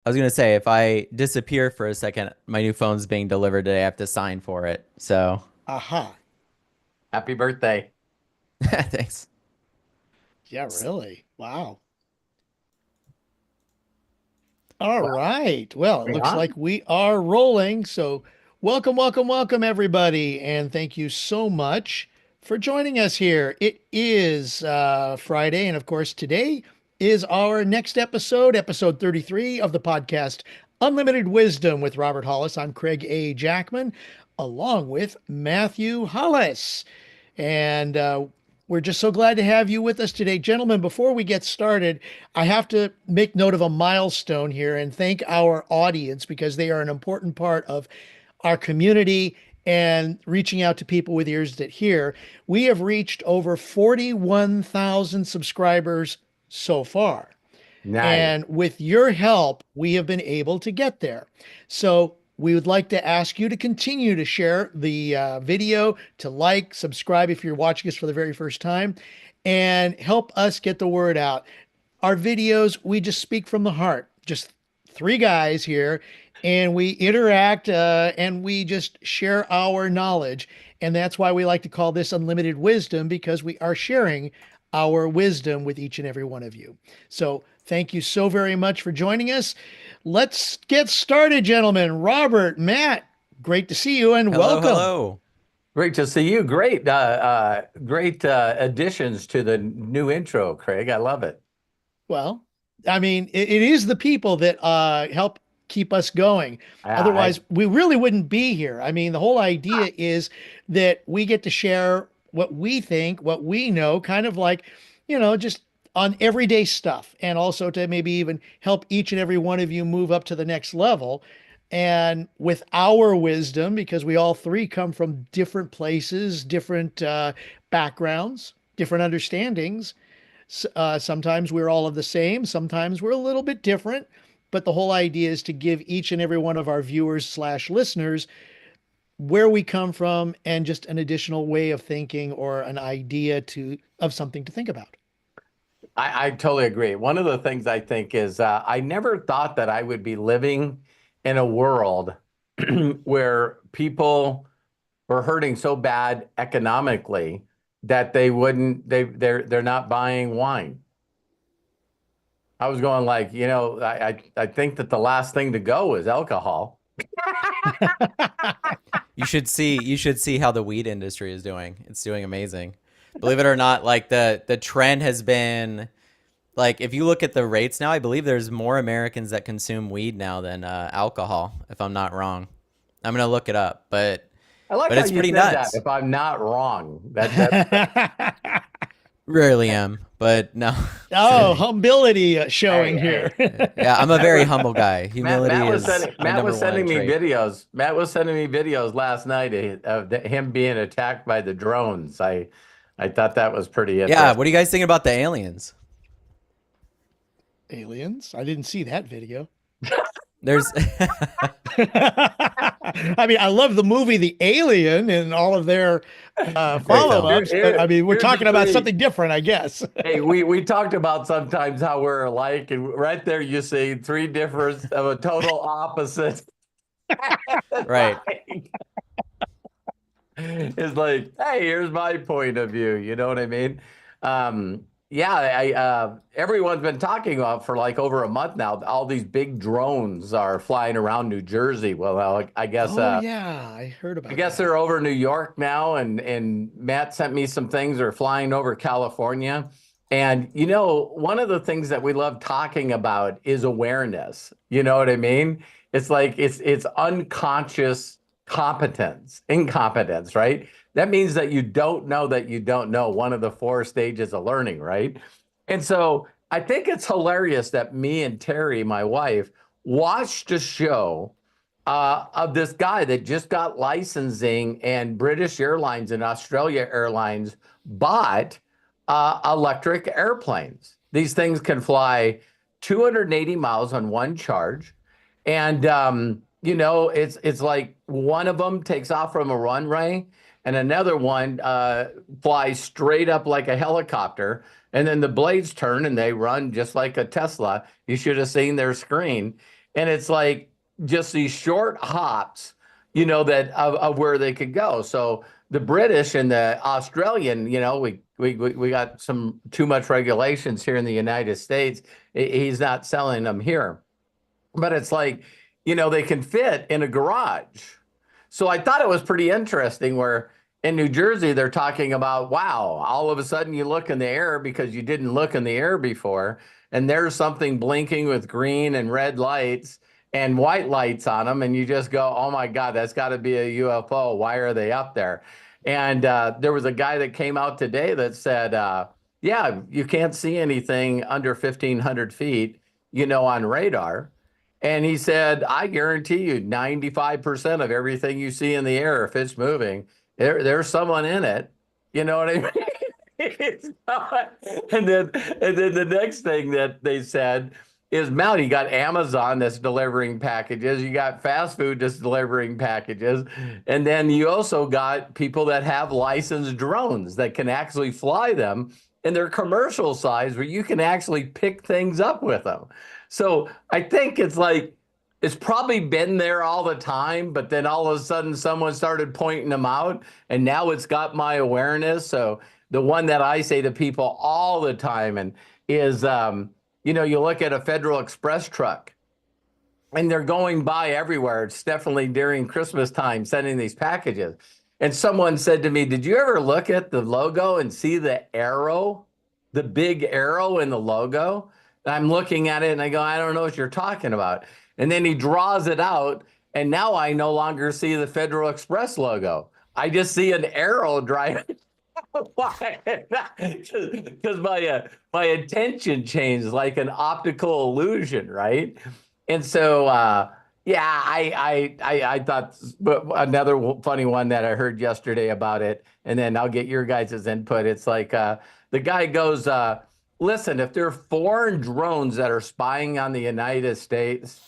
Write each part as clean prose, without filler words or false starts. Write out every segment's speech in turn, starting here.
I was gonna say if I disappear for a second, my new phone's being delivered today. I have to sign for it. So Aha. Happy birthday. thanks. Yeah, S- really. Wow. All Well, right. Well, it we looks on? like we are rolling. So, welcome, welcome, welcome, everybody. And thank you so much for joining us here. It is Friday. And of course, today is our next episode, episode 33 of the podcast, Unlimited Wisdom with Robert Hollis. I'm Craig A. Jackman, along with Matthew Hollis. And we're just so glad to have you with us today. Gentlemen, before we get started, I have to make note of a milestone here and thank our audience because they are an important part of our community and reaching out to people with ears that hear. We have reached over 41,000 subscribers so far. Nice. And with your help, we have been able to get there. So we would like to ask you to continue to share the video, to like, subscribe if you're watching us for the very first time, and help us get the word out. Our videos, we just speak from the heart, just three guys here, and we interact and we just share our knowledge. And that's why we like to call this unlimited wisdom because we are sharing our wisdom with each and every one of you. So thank you so very much for joining us. Let's get started, gentlemen. Robert, Matt, great to see you and Hello, welcome. hello. Great to see you. Great additions to the new intro, Craig. I love it. Well, I mean, it is the people that help keep us going. I Otherwise, we really wouldn't be here. I mean, the whole idea is that we get to share what we think, what we know, kind of like, just on everyday stuff, and also to maybe even help each and every one of you move up to the next level. And with our wisdom, because we all three come from different places, different backgrounds, different understandings, sometimes we're all of the same, sometimes we're a little bit different, but the whole idea is to give each and every one of our viewers slash listeners where we come from and just an additional way of thinking or an idea to of something to think about. I totally agree. One of the things I think is I never thought that I would be living in a world where people were hurting so bad economically that they're not buying wine. I was going like, I think that the last thing to go is alcohol. You should see how the weed industry is doing. It's doing amazing. Believe it or not, like the trend has been like if you look at the rates now, I believe there's more Americans that consume weed now than alcohol, if I'm not wrong. I'm gonna look it up, but I like but how it's you pretty said that. nuts. If I'm not wrong, that Rarely am, but no, just Oh, kidding. humility showing hey, here. Yeah, I'm a Matt very was humble guy. Matt, Humility Matt was is sending my Matt number was one sending me trait. videos. Matt was sending me videos last night of him being attacked by the drones. I thought that was pretty Yeah, what interesting. do you guys think about the aliens? Aliens? I didn't see that video. There's I mean, I love the movie The Alien and all of their great Okay, film. follow-ups, but I mean, we're here's the talking about thing. something different, I guess. Hey, we talked about sometimes how we're alike, and right there you see three difference of a total opposite. It's Right. like, it's like, hey, here's my point of view. You know what I mean? Yeah, everyone's been talking about for like over a month now. All these big drones are flying around New Jersey. Well, Oh yeah, I heard I about guess that. they're over New York now, and Matt sent me some things. They're flying over California. And one of the things that we love talking about is awareness. You know what I mean? It's like it's unconscious incompetence, right? That means that you don't know that you don't know, one of the four stages of learning, right? And so I think it's hilarious that me and Terry, my wife, watched a show of this guy that just got licensing, and British Airlines and Australia Airlines bought electric airplanes. These things can fly 280 miles on one charge, and it's like one of them takes off from a runway, and another one flies straight up like a helicopter, and then the blades turn and they run just like a Tesla. You should have seen their screen. And it's like just these short hops, that of where they could go. So the British and the Australian, we got some too much regulations here in the United States. He's not selling them here, but it's like, they can fit in a garage. So I thought it was pretty interesting where in New Jersey, they're talking about, wow, all of a sudden you look in the air because you didn't look in the air before, and there's something blinking with green and red lights and white lights on them. And you just go, oh my God, that's got to be a UFO. Why are they up there? And there was a guy that came out today that said, yeah, you can't see anything under 1,500 feet, on radar. And he said, I guarantee you 95% of everything you see in the air, if it's moving, there's someone in it. You know what I mean? And then the next thing that they said is, Mel, you got Amazon that's delivering packages. You got fast food that's delivering packages. And then you also got people that have licensed drones that can actually fly them. And they're commercial size where you can actually pick things up with them. So I think it's like, it's probably been there all the time, but then all of a sudden someone started pointing them out, and now it's got my awareness. So the one that I say to people all the time and is, you look at a Federal Express truck and they're going by everywhere. It's definitely during Christmas time sending these packages. And someone said to me, did you ever look at the logo and see the arrow, the big arrow in the logo? I'm looking at it and I go, I don't know what you're talking about. And then he draws it out, and now I no longer see the Federal Express logo. I just see an arrow driving. Why? Because my attention changed like an optical illusion, right? And so, yeah, I thought, but another funny one that I heard yesterday about it, and then I'll get your guys' input. It's like the guy goes, listen, if there are foreign drones that are spying on the United States,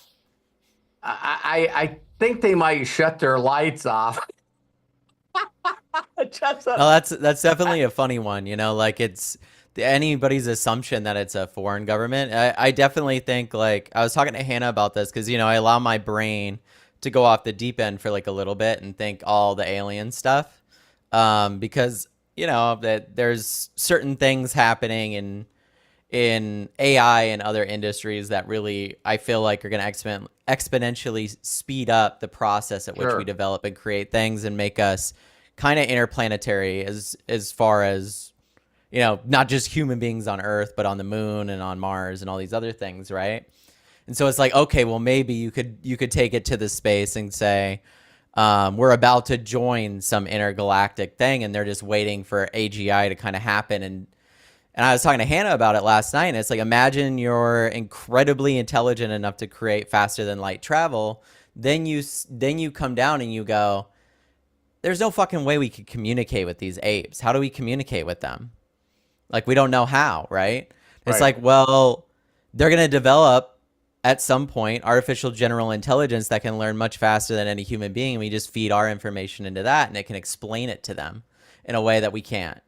I think they might shut their lights off. No, that's definitely a funny one. Like it's anybody's assumption that it's a foreign government. I definitely think, like, I was talking to Hannah about this because, I allow my brain to go off the deep end for like a little bit and think all the alien stuff. Because, that there's certain things happening in AI and other industries that really, I feel like, are going to exponentially speed up the process at which we develop and create things and make us kind of interplanetary as far as, not just human beings on Earth, but on the moon and on Mars and all these other things, right? And so it's like, okay, well, maybe you could take it to the space and say, we're about to join some intergalactic thing, and they're just waiting for AGI to kind of happen. And I was talking to Hannah about it last night, and it's like, imagine you're incredibly intelligent enough to create faster than light travel. Then you come down and you go, there's no fucking way we could communicate with these apes. How do we communicate with them? Like, we don't know how, right? It's like, well, they're going to develop at some point artificial general intelligence that can learn much faster than any human being. And we just feed our information into that, and it can explain it to them in a way that we can't,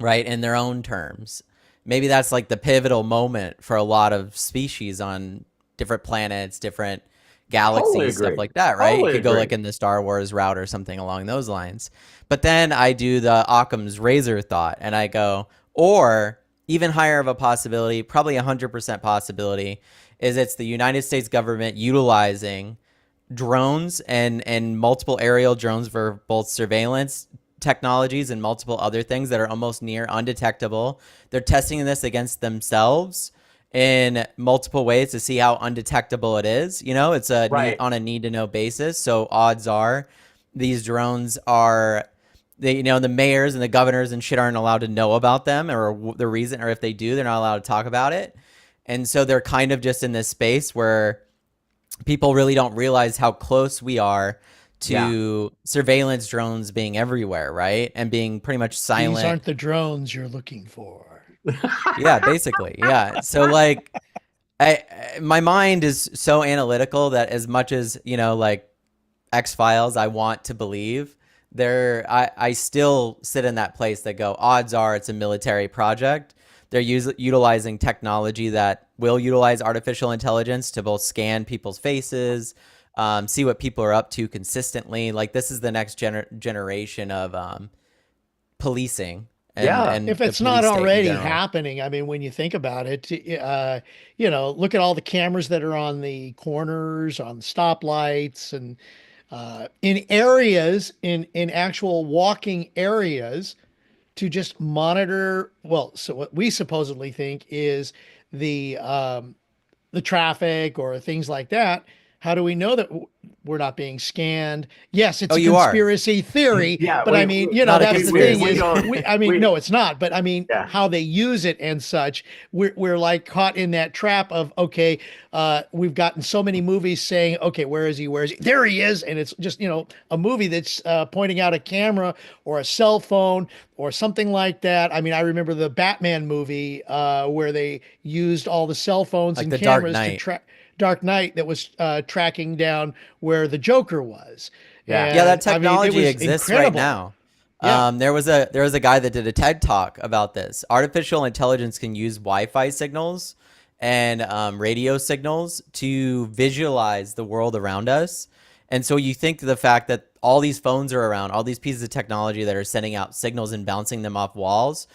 right? In their own terms. Maybe that's like the pivotal moment for a lot of species on different planets, different galaxies, stuff like that, right? You could go like in the Star Wars route or something along those lines. But then I do the Occam's razor thought, and I go, or even higher of a possibility, probably 100% possibility, is it's the United States government utilizing drones and multiple aerial drones for both surveillance technologies and multiple other things that are almost near undetectable. They're testing this against themselves in multiple ways to see how undetectable it is. It's on a need to know basis. So odds are these drones are, the mayors and the governors and shit aren't allowed to know about them, or the reason, or if they do, they're not allowed to talk about it. And so they're kind of just in this space where people really don't realize how close we are to surveillance drones being everywhere, right? And being pretty much silent. These aren't the drones you're looking for. Yeah, basically. Yeah. So like my mind is so analytical that as much as, like X-Files, I want to believe I still sit in that place that go, odds are it's a military project. They're utilizing technology that will utilize artificial intelligence to both scan people's faces, see what people are up to consistently. Like this is the next generation of policing Yeah. and If the it's not police state in already general. happening, I mean, when you think about it, look at all the cameras that are on the corners, on the stoplights, and in areas, in actual walking areas, to just monitor. Well, so what we supposedly think is the the traffic or things like that. How do we know that we're not being scanned? Yes, it's Oh, a you are. conspiracy theory, Yeah. but I mean, It's not a that's the thing We conspiracy. is don't, I mean, we, no, it's not, but I mean, yeah. how they use it and such, we're like caught in that trap of, okay, we've gotten so many movies saying, okay, where is he? Where is he? There he is. And it's just, a movie that's pointing out a camera or a cell phone or something like that. I mean, I remember the Batman movie where they used all the cell phones Like and the Dark cameras to Knight. track Dark Knight, that was tracking down where the Joker was. Yeah. Yeah, that And I mean, it technology was exists right incredible. now. Yeah. There was a guy that did a TED talk about this. Artificial intelligence can use Wi-Fi signals and radio signals to visualize the world around us. And so you think the fact that all these phones are around, all these pieces of technology that are sending out signals and bouncing them off walls,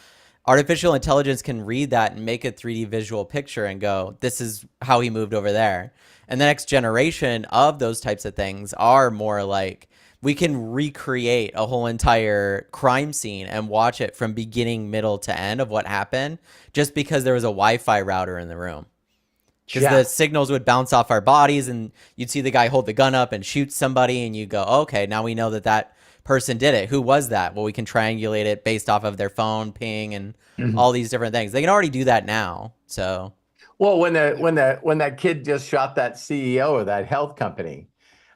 artificial intelligence can read that and make a 3D visual picture and go, this is how he moved over there. And the next generation of those types of things are more like we can recreate a whole entire crime scene and watch it from beginning, middle to end of what happened just because there was a Wi-Fi router in the room. Because Yeah. the signals would bounce off our bodies and you'd see the guy hold the gun up and shoot somebody and you go, okay, now we know that that person did it. Who was that? Well, we can triangulate it based off of their phone ping and all these different things. They can already do that now. So Well, when that kid just shot that CEO of that health company,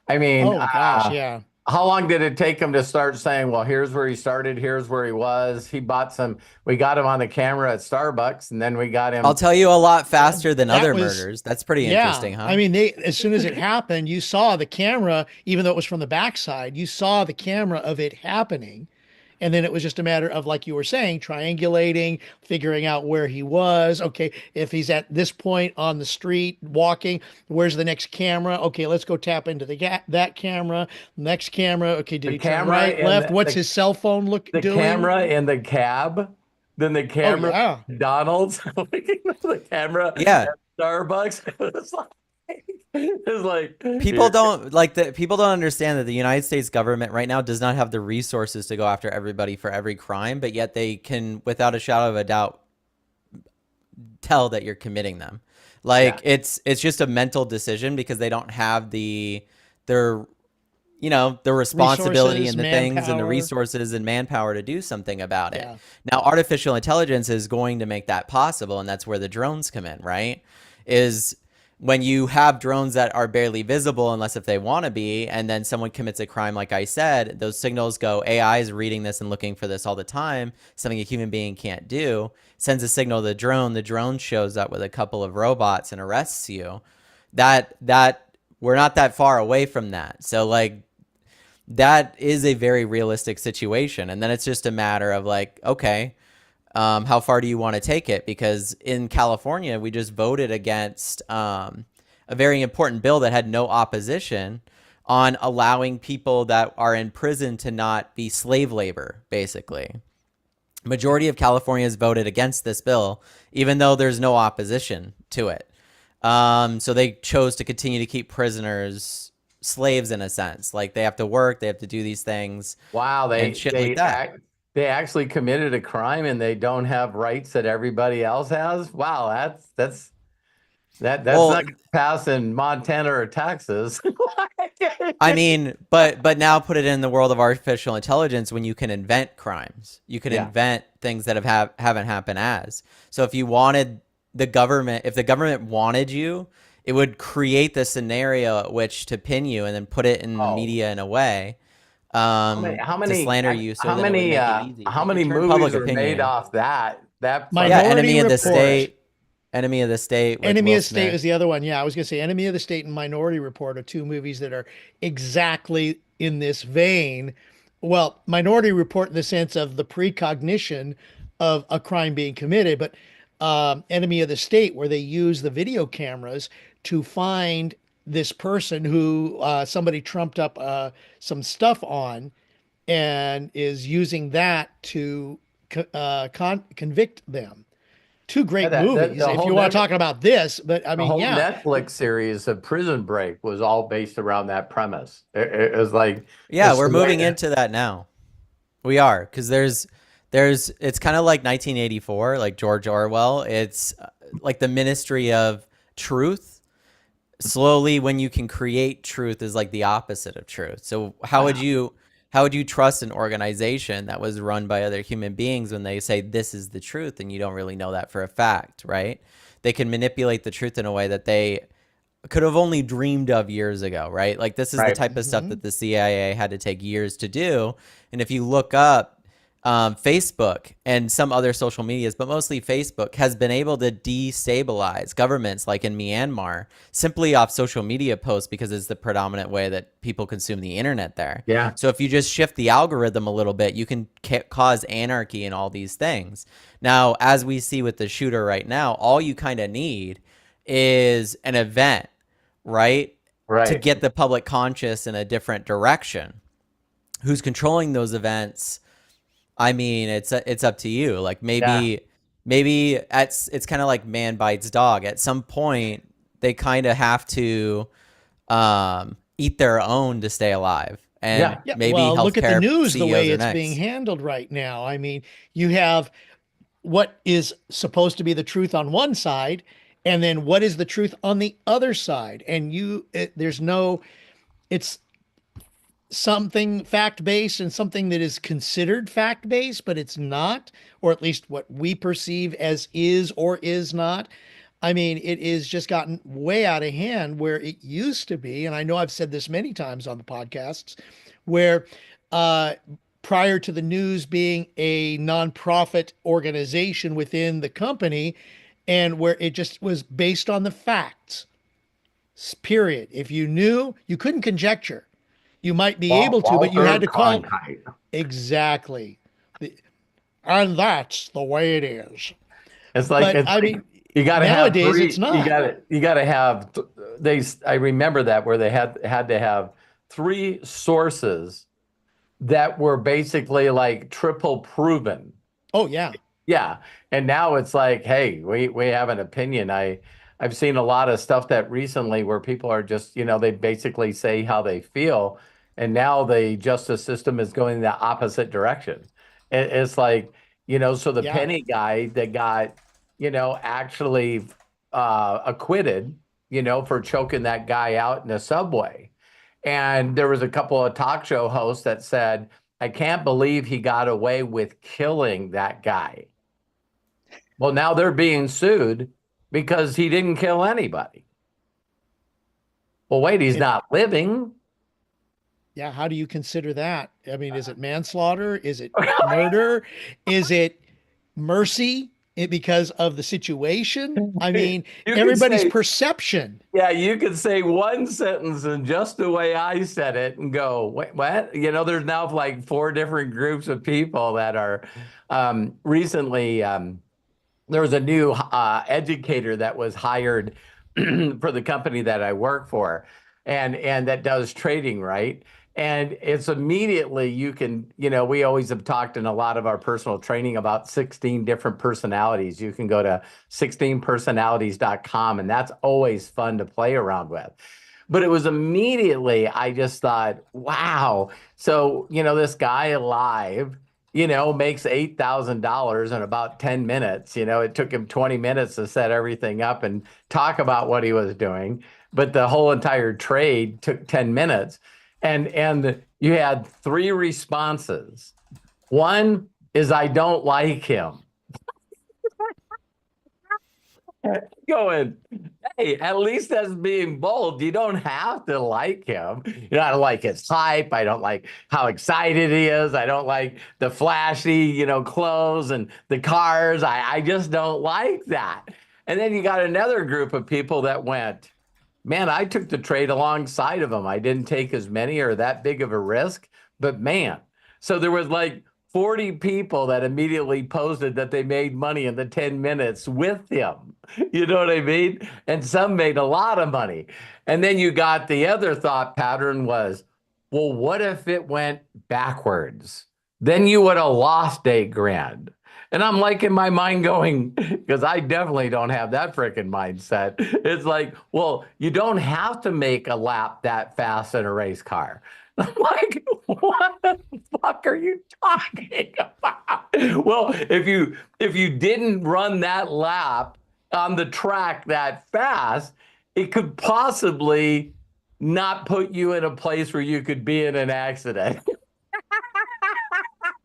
I mean, Oh gosh, yeah. how long did it take him to start saying, well, here's where he started, here's where he was. We got him on the camera at Starbucks, and then we got I'll him. tell you a lot faster than That other was murders. That's pretty Yeah, interesting, I huh? mean, as soon as it happened, you saw the camera, even though it was from the backside, you saw the camera of it happening. And then it was just a matter of, like you were saying, triangulating, figuring out where he was. Okay, if he's at this point on the street walking, where's the next camera? Okay, let's go tap into that camera. Next camera. Okay, did The he turn camera right, in left? What's his cell phone look the doing? camera in the cab, then the Oh camera yeah. at McDonald's, the camera Yeah. at Starbucks. It's like People don't understand that the United States government right now does not have the resources to go after everybody for every crime, but yet they can, without a shadow of a doubt, tell that you're committing them. Like yeah. it's just a mental decision because they don't have their the responsibility Resources, and the things and the manpower. resources and manpower to do something about it. Yeah. Now, artificial intelligence is going to make that possible, and that's where the drones come in, right? Is when you have drones that are barely visible unless if they want to be, and then someone commits a crime, like I said, those signals go, AI is reading this and looking for this all the time, something a human being can't do, sends a signal to the drone shows up with a couple of robots and arrests you. That we're not that far away from that. So like that is a very realistic situation. And then it's just a matter of like, okay, how far do you want to take it? Because in California, we just voted against a very important bill that had no opposition on allowing people that are in prison to not be slave labor, basically. Majority of California has voted against this bill, even though there's no opposition to it. So they chose to continue to keep prisoners slaves in a sense. Like they have to work, they have to do these things Wow, and shit like that. they actually committed a crime and they don't have rights that everybody else has. Wow, that's that's Well, not gonna pass in Montana or Texas. I mean, but now put it in the world of artificial intelligence when you can invent crimes. You can Yeah. invent things that haven't happened as. So if you wanted the government, if the government wanted you, it would create the scenario at which to pin you and then put it in the Oh, media in a way how to many slander you so how then it would many make it easy. how They many could turn movies public were made opinion. off that Yeah, fucking Minority Enemy of the Report. State. Enemy of the State with Enemy Will of the State Smith. was the other one. Yeah, I was going to say Enemy of the State and Minority Report are two movies that are exactly in this vein. Well, Minority Report in the sense of the precognition of a crime being committed, but Enemy of the State, where they use the video cameras to find this person who somebody trumped up some stuff on, and is using that to convict them. Two Yeah, great that movies, if you want to talk about this. But I the mean, whole yeah, Netflix series of Prison Break was all based around that premise. It was like Yeah, this we're way moving into that now. We are, because it's kind of like 1984, like George Orwell. It's like the ministry of truth. Slowly, when you can create truth, is like the opposite of truth. So wow. how would you trust an organization that was run by other human beings when they say this is the truth and you don't really know that for a fact, right? They can manipulate the truth in a way that they could have only dreamed of years ago, right? Like this is the Right. type of stuff that the CIA had to take years to do. And if you look up Facebook and some other social medias, but mostly Facebook, has been able to destabilize governments like in Myanmar simply off social media posts because it's the predominant way that people consume the internet there. Yeah. So if you just shift the algorithm a little bit, you can cause anarchy and all these things. Now, as we see with the shooter right now, all you kind of need is an event, right? To Right. get the public conscious in a different direction. Who's controlling those events? I mean, it's up to you. Like Yeah. maybe it's kind of like man bites dog. At some point, they kind of have to eat their own to stay alive, and Yeah. yeah. maybe Well, look at the healthcare news, the CEOs way are it's being next. handled right now. I mean, you have what is supposed to be the truth on one side, and then what is the truth on the other side. And there's no, it's something fact based and something that is considered fact based, but it's not, or at least what we perceive as is or is not. I mean, it is just gotten way out of hand where it used to be. And I know I've said this many times on the podcasts where, uh, prior to the news being a nonprofit organization within the company, and where it just was based on the facts, period. If you knew, you couldn't conjecture. You might be able to, but you had Walter to call. Cronkite. Exactly. And that's the way it is. It's like But it's I like mean, you got to have nowadays it's three. not. You got to have they. I remember that where they had to have three sources that were basically like triple proven. Oh, yeah. Yeah. And now it's like, hey, we have an opinion. I've seen a lot of stuff that recently where people are just, they basically say how they feel. And now the justice system is going the opposite direction. It's like, so the Yeah. Penny guy that got, actually acquitted, for choking that guy out in a subway. And there was a couple of talk show hosts that said, I can't believe he got away with killing that guy. Well, now they're being sued because he didn't kill anybody. Well, wait, he's It, not living. yeah. How do you consider that? I mean, is it manslaughter? Is it murder? Is it mercy because of the situation? I mean, You could everybody's say, perception. yeah, you could say one sentence and just the way I said it and go, wait, what? There's now like four different groups of people that are recently. There was a new educator that was hired for the company that I work for, and that does trading, right? And it's immediately you can, we always have talked in a lot of our personal training about 16 different personalities. You can go to 16personalities.com, and that's always fun to play around with. But it was immediately, I just thought, wow. So, this guy alive, makes $8,000 in about 10 minutes. It took him 20 minutes to set everything up and talk about what he was doing. But the whole entire trade took 10 minutes. And you had three responses. One is, I don't like him. Going, hey, at least that's being bold. You don't have to like him. I don't like his hype. I don't like how excited he is. I don't like the flashy, clothes and the cars. I just don't like that. And then you got another group of people that went, man, I took the trade alongside of him. I didn't take as many or that big of a risk, but man. So there was like 40 people that immediately posted that they made money in the 10 minutes with him. You know what I mean? And some made a lot of money. And then you got the other thought pattern was, well, what if it went backwards? Then you would have lost $8,000. And I'm like in my mind going, because I definitely don't have that freaking mindset. It's like, well, you don't have to make a lap that fast in a race car. I'm like, what the fuck are you talking about? Well, if you didn't run that lap on the track that fast, it could possibly not put you in a place where you could be in an accident.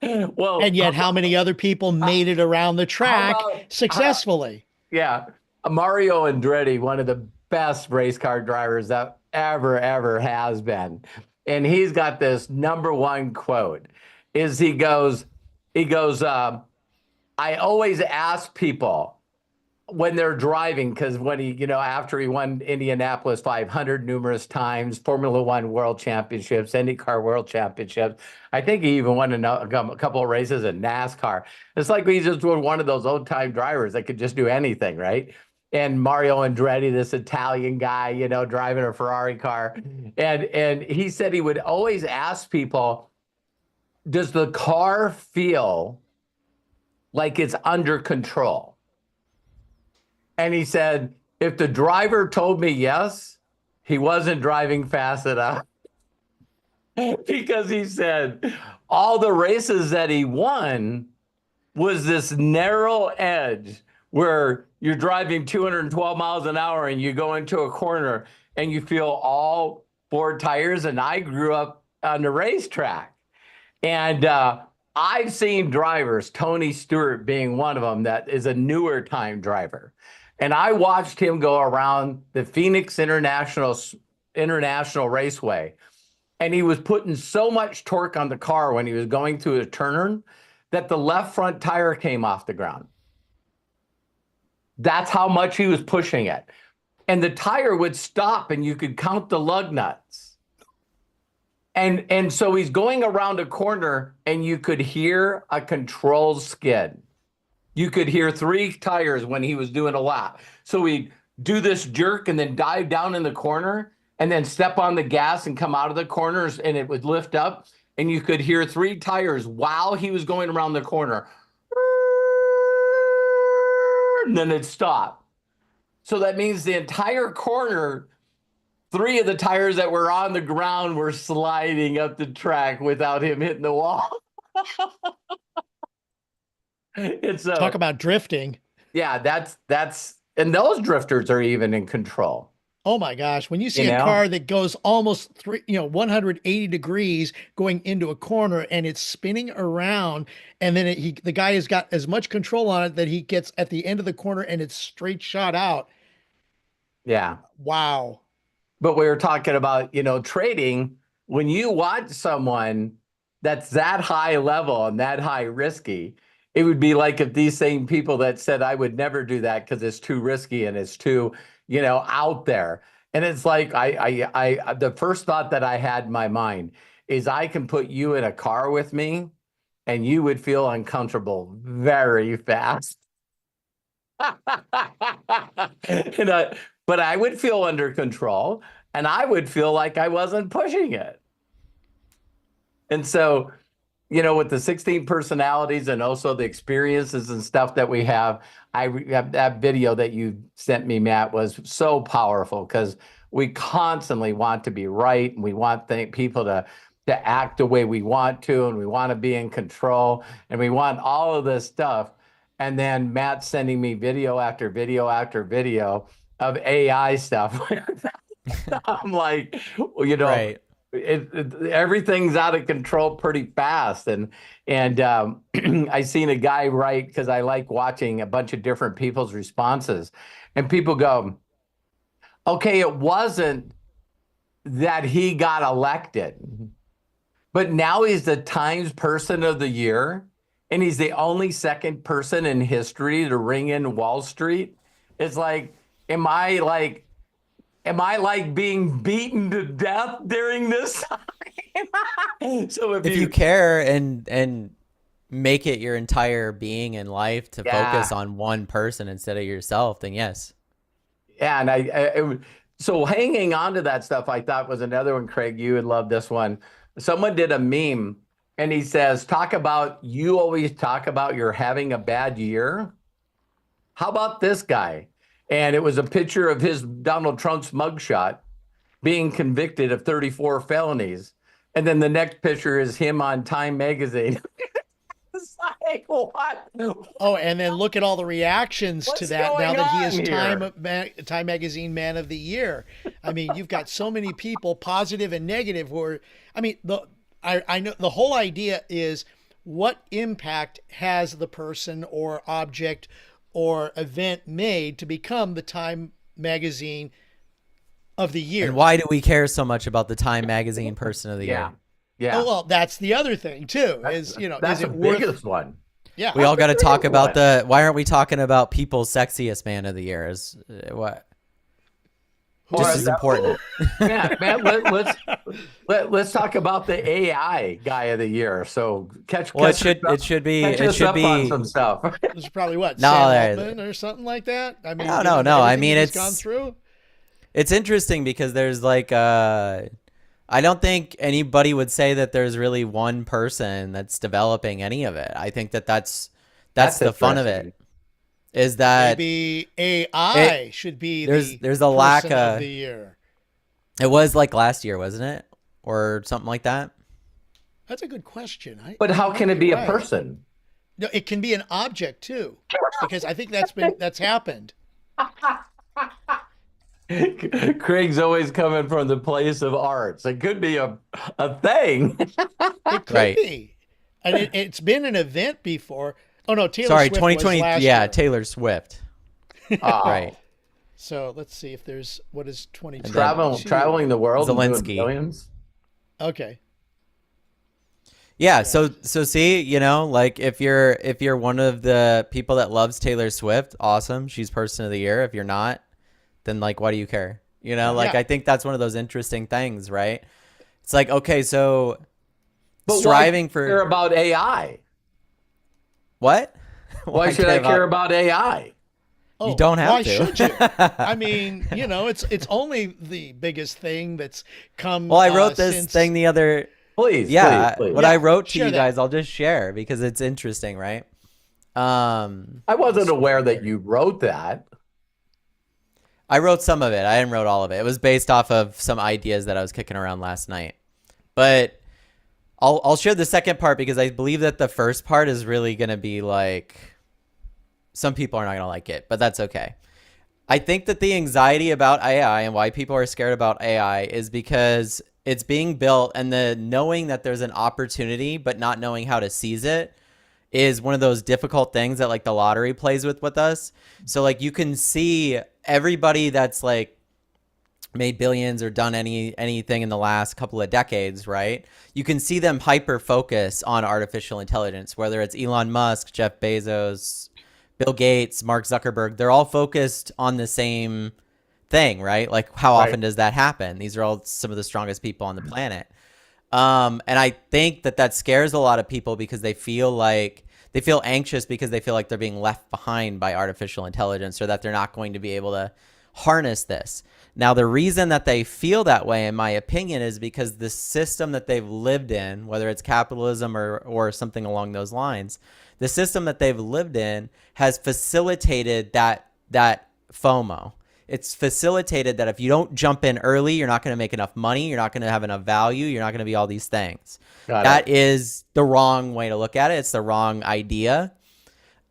Well, And yet, how many other people made it around the track successfully? Yeah. Mario Andretti, one of the best race car drivers that ever has been. And he's got this number one quote is he goes, I always ask people when they're driving, because when he, after he won Indianapolis 500 numerous times, Formula One World Championships, IndyCar World Championships, I think he even won a couple of races in NASCAR. It's like he's just one of those old-time drivers that could just do anything, right? And Mario Andretti, this Italian guy, driving a Ferrari car, and he said he would always ask people, does the car feel like it's under control? And he said, if the driver told me yes, he wasn't driving fast enough. Because he said all the races that he won was this narrow edge where you're driving 212 miles an hour and you go into a corner and you feel all four tires. And I grew up on the racetrack. And I've seen drivers, Tony Stewart being one of them, that is a newer time driver. And I watched him go around the Phoenix International Raceway. And he was putting so much torque on the car when he was going through a turn that the left front tire came off the ground. That's how much he was pushing it. And the tire would stop and you could count the lug nuts. And so he's going around a corner and you could hear a controlled skid. You could hear 3 tires when he was doing a lap. So he'd do this jerk and then dive down in the corner and then step on the gas and come out of the corners and it would lift up. And you could hear 3 tires while he was going around the corner. And then it'd stop. So that means the entire corner, 3 of the tires that were on the ground were sliding up the track without him hitting the wall. It's Talk about drifting. Yeah, that's and those drifters are even in control. Oh my gosh, when you see a car that goes almost 180 degrees going into a corner and it's spinning around, and then the guy has got as much control on it that he gets at the end of the corner and it's straight shot out. Yeah. Wow. But we were talking about, trading. When you watch someone that's that high level and that high risky, it would be like if these same people that said, I would never do that because it's too risky and it's too, out there. And it's like, the first thought that I had in my mind is I can put you in a car with me and you would feel uncomfortable very fast. But I would feel under control and I would feel like I wasn't pushing it. And so, with the 16 personalities and also the experiences and stuff that we have, that video that you sent me, Matt, was so powerful because we constantly want to be right and we want people to act the way we want to, and we want to be in control and we want all of this stuff. And then Matt sending me video after video after video of AI stuff. I'm like, Right. Everything's out of control pretty fast. And I seen a guy write, because I like watching a bunch of different people's responses, and people go, okay, it wasn't that he got elected, but now he's the Times Person of the Year, and he's the only second person in history to ring in Wall Street. It's like, am I like being beaten to death during this time? So if you care and make it your entire being in life to focus Yeah. on one person instead of yourself, then yes. Yeah, and so hanging on to that stuff, I thought was another one, Craig. You would love this one. Someone did a meme, and he says, you always talk about you're having a bad year. How about this guy? And it was a picture of Donald Trump's mugshot being convicted of 34 felonies. And then the next picture is him on Time magazine. It's like, what? Oh, and then look at all the reactions What's to that now going that he on is here? Time Magazine Man of the Year. I mean, you've got so many people, positive and negative, who are, I mean, I know the whole idea is what impact has the person or object or event made to become the Time Magazine of the Year. And why do we care so much about the Time Magazine Person of the Year? Yeah. Oh, well, that's the other thing too. Is that's is it the worth? biggest one. Yeah, We all got to talk about why aren't we talking about people's sexiest man of the year? Is what? Just as important. Yeah, man. Let's talk about the AI guy of the year. So it should be on some stuff. This is probably what No, Sam Altman or something like that. I mean, no. I mean, it's gone through. It's interesting because there's like I don't think anybody would say that there's really one person that's developing any of it. I think that's the fun of it. Is that maybe AI should be there's a lack of the year. It was like last year, wasn't it, or something like that? That's a good question. But how can it be a person? No, it can be an object too, because I think that's happened. Craig's always coming from the place of arts. It could be a thing. It could be, and it's been an event before. Oh no, Taylor Sorry, Swift 2020. was last Yeah, year. Taylor Swift. Right. So let's see if there's what is 2020. Traveling the world. Zelensky. Millions. Okay. Yeah. So see, like if you're one of the people that loves Taylor Swift, awesome. She's person of the year. If you're not, then like, why do you care? I think that's one of those interesting things, right? It's like, okay, so but striving why for care about AI. What? Why should I care about AI? Oh, you don't have why to. Should you? I mean, it's only the biggest thing that's come. Well, I wrote this thing the other. Please, yeah. please. What I wrote to you that. guys, I'll just share because it's interesting, right? I wasn't aware that you wrote that. I wrote some of it. I didn't wrote all of it. It was based off of some ideas that I was kicking around last night. But I'll share the second part because I believe that the first part is really going to be like, some people are not going to like it, but that's okay. I think that the anxiety about AI and why people are scared about AI is because it's being built, and the knowing that there's an opportunity but not knowing how to seize it is one of those difficult things that like the lottery plays with us. So like you can see everybody that's like made billions or done anything in the last couple of decades, right? You can see them hyper focus on artificial intelligence, whether it's Elon Musk, Jeff Bezos, Bill Gates, Mark Zuckerberg. They're all focused on the same thing, right? Like how often does that happen? These are all some of the strongest people on the planet. And I think that scares a lot of people because they feel anxious because they feel like they're being left behind by artificial intelligence, or that they're not going to be able to harness this. Now, the reason that they feel that way, in my opinion, is because the system that they've lived in, whether it's capitalism or something along those lines, the system that they've lived in has facilitated that FOMO. It's facilitated that if you don't jump in early, you're not going to make enough money, you're not going to have enough value, you're not going to be all these things. That is the wrong way to look at it. It's the wrong idea.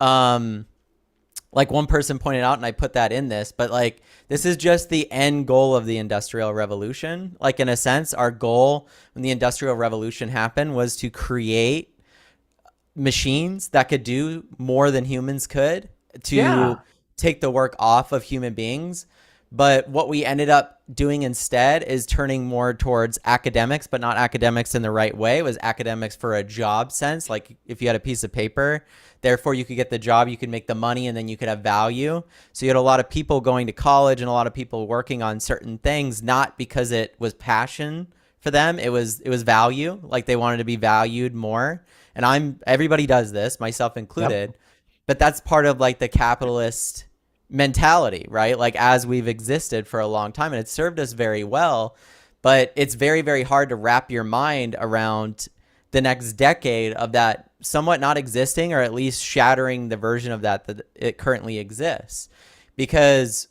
Like one person pointed out, and I put that in this, but like this is just the end goal of the Industrial Revolution. Like in a sense, our goal when the Industrial Revolution happened was to create machines that could do more than humans could to take the work off of human beings. But what we ended up doing instead is turning more towards academics, but not academics in the right way. It was academics for a job sense. Like if you had a piece of paper, therefore you could get the job, you could make the money, and then you could have value. So you had a lot of people going to college and a lot of people working on certain things, not because it was passion for them. It was value. Like they wanted to be valued more. And everybody does this, myself Yep. included. But that's part of like the capitalist mentality, right? Like as we've existed for a long time, and it's served us very well, but it's very, very hard to wrap your mind around the next decade of that somewhat not existing, or at least shattering the version of that it currently exists. Because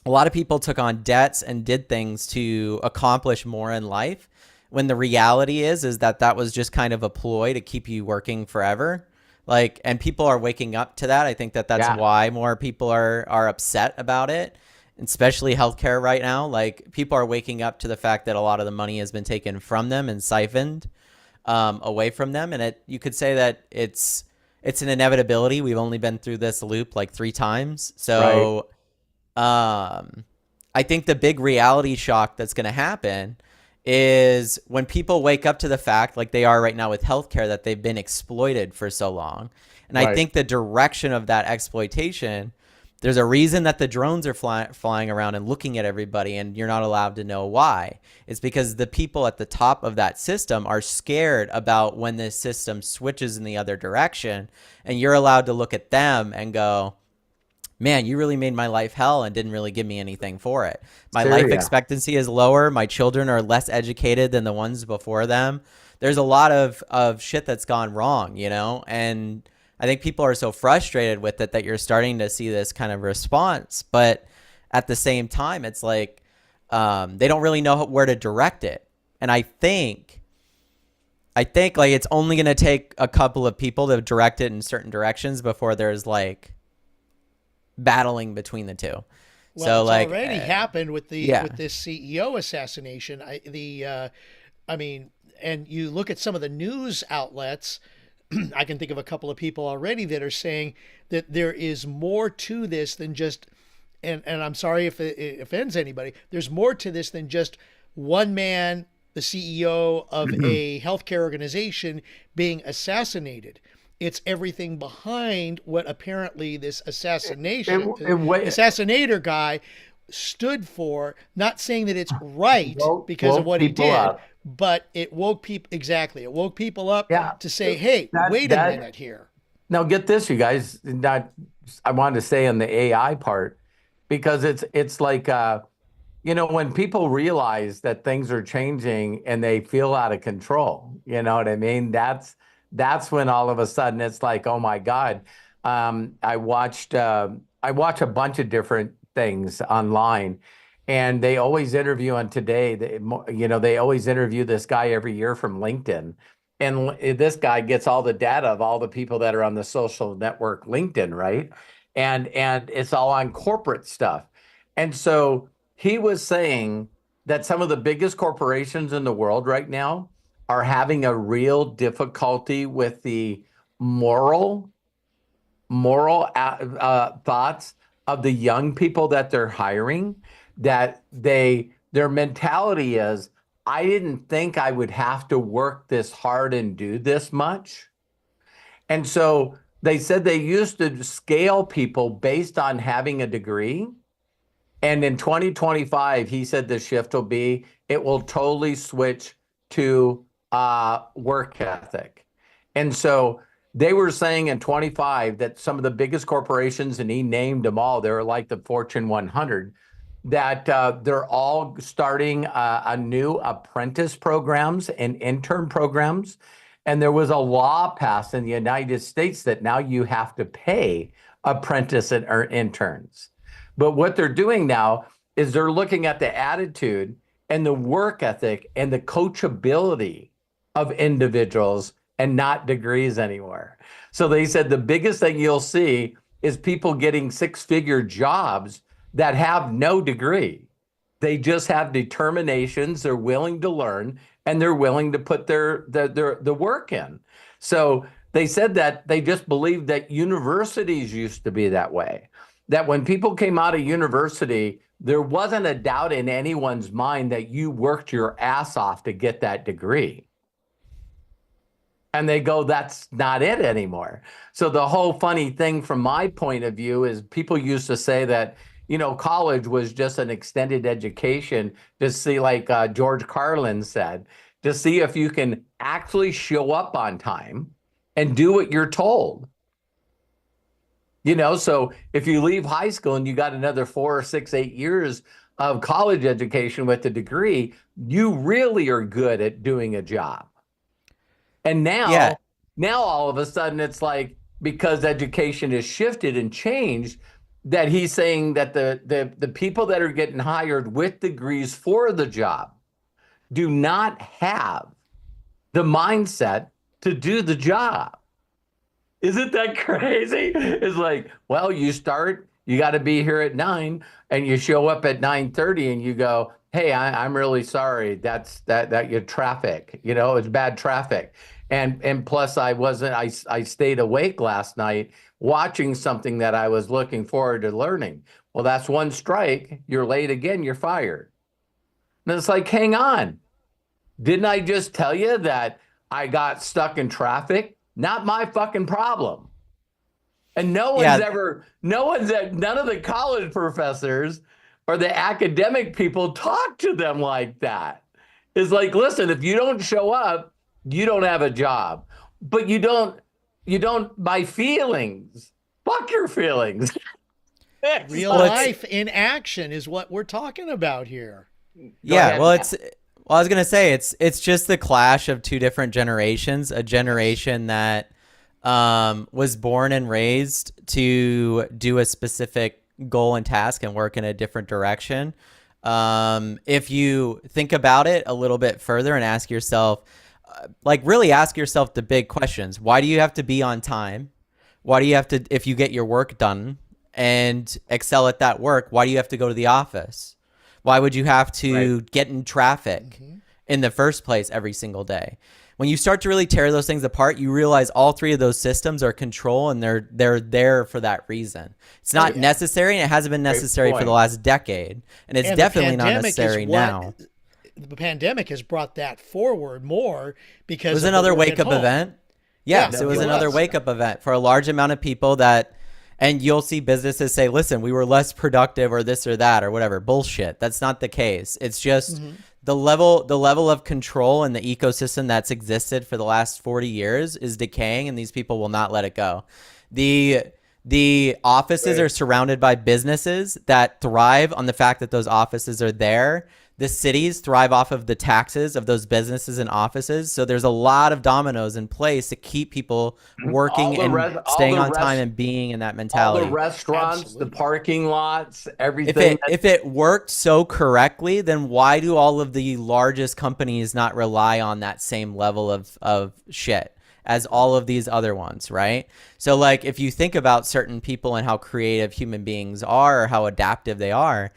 a lot of people took on debts and did things to accomplish more in life, when the reality is that that was just kind of a ploy to keep you working forever. Like, and people are waking up to that. I think that that's Yeah. why more people are upset about it, especially healthcare right now. Like, people are waking up to the fact that a lot of the money has been taken from them and siphoned away from them. And you could say that it's an inevitability. We've only been through this loop like 3 times. Right. So I think the big reality shock that's going to happen is when people wake up to the fact, like they are right now with healthcare, that they've been exploited for so long. And I Right. think the direction of that exploitation, there's a reason that the drones are flying around and looking at everybody, and you're not allowed to know why. It's because the people at the top of that system are scared about when this system switches in the other direction, and you're allowed to look at them and go, man, you really made my life hell and didn't really give me anything for it. My life Syria. expectancy is lower. My children are less educated than the ones before them. There's a lot of shit that's gone wrong, you know? And I think people are so frustrated with it that you're starting to see this kind of response. But at the same time, it's like they don't really know where to direct it. And I think like it's only going to take a couple of people to direct it in certain directions before there's like battling between the two. Well, So it's like already happened with yeah. this CEO assassination. I mean, and you look at some of the news outlets. I can think of a couple of people already that are saying that there is more to this than just, and I'm sorry if it offends anybody. There's more to this than just one man, the CEO of a healthcare organization, being assassinated. It's everything behind what apparently this assassinator guy stood for. Not saying that it's right because of Woke what he people did, up. but it woke people, exactly. It woke people up Yeah. to say, hey, That wait a that minute here. Now get this, you guys. Not, I wanted to say on the AI part, because it's like when people realize that things are changing and they feel out of control, you know what I mean? That's when all of a sudden it's like, oh my God. I watched I watch a bunch of different things online, and they always interview on Today. They always interview this guy every year from LinkedIn, and this guy gets all the data of all the people that are on the social network LinkedIn, right? And it's all on corporate stuff. And so he was saying that some of the biggest corporations in the world right now are having a real difficulty with the moral thoughts of the young people that they're hiring. That their mentality is, I didn't think I would have to work this hard and do this much. And so they said they used to scale people based on having a degree. And in 2025, he said the shift will be, it will totally switch to work ethic. And so they were saying in 25 that some of the biggest corporations, and he named them all, they were like the Fortune 100, that they're all starting a new apprentice programs and intern programs. And there was a law passed in the United States that now you have to pay apprentice and interns. But what they're doing now is they're looking at the attitude and the work ethic and the coachability of individuals and not degrees anymore. So they said the biggest thing you'll see is people getting 6-figure jobs that have no degree. They just have determinations, they're willing to learn, and they're willing to put the work in. So they said that they just believed that universities used to be that way. That when people came out of university, there wasn't a doubt in anyone's mind that you worked your ass off to get that degree. And they go, that's not it anymore. So the whole funny thing from my point of view is people used to say that, college was just an extended education to see, like George Carlin said, to see if you can actually show up on time and do what you're told. So if you leave high school and you got another 4 or 6, 8 years of college education with a degree, you really are good at doing a job. And now all of a sudden it's like, because education has shifted and changed, that he's saying that the people that are getting hired with degrees for the job do not have the mindset to do the job. Isn't that crazy? It's like, well, you got to be here at 9, and you show up at 9:30 and you go, hey, I'm really sorry. That your traffic, it's bad traffic. And plus I stayed awake last night watching something that I was looking forward to learning. Well, that's one strike. You're late again, you're fired. And it's like, hang on. Didn't I just tell you that I got stuck in traffic? Not my fucking problem. And none of the college professors or the academic people talk to them like that. It's like, listen, if you don't show up, you don't have a job. But you don't by feelings. Fuck your feelings. Real life in action is what we're talking about here. Yeah, well, I was gonna say it's just the clash of two different generations. A generation that was born and raised to do a specific goal and task and work in a different direction. If you think about it a little bit further and ask yourself, really ask yourself the big questions. Why do you have to be on time? Why do you have to, if you get your work done and excel at that work, why do you have to go to the office? Why would you have to get in traffic in the first place every single day? When you start to really tear those things apart, you realize all three of those systems are control, and they're there for that reason. It's not necessary, and it hasn't been necessary for the last decade, and it's definitely not necessary now. The pandemic has brought that forward more because it was another wake-up event. Yes, it was another wake-up event for a large amount of people that. And you'll see businesses say, listen, we were less productive or this or that or whatever. Bullshit. That's not the case. It's just the level of control in the ecosystem that's existed for the last 40 years is decaying, and these people will not let it go. The offices are surrounded by businesses that thrive on the fact that those offices are there. The cities thrive off of the taxes of those businesses and offices. So there's a lot of dominoes in place to keep people working and staying on time and being in that mentality. All the restaurants, the parking lots, everything. If it worked so correctly, then why do all of the largest companies not rely on that same level of shit as all of these other ones, right? So like if you think about certain people and how creative human beings are or how adaptive they are,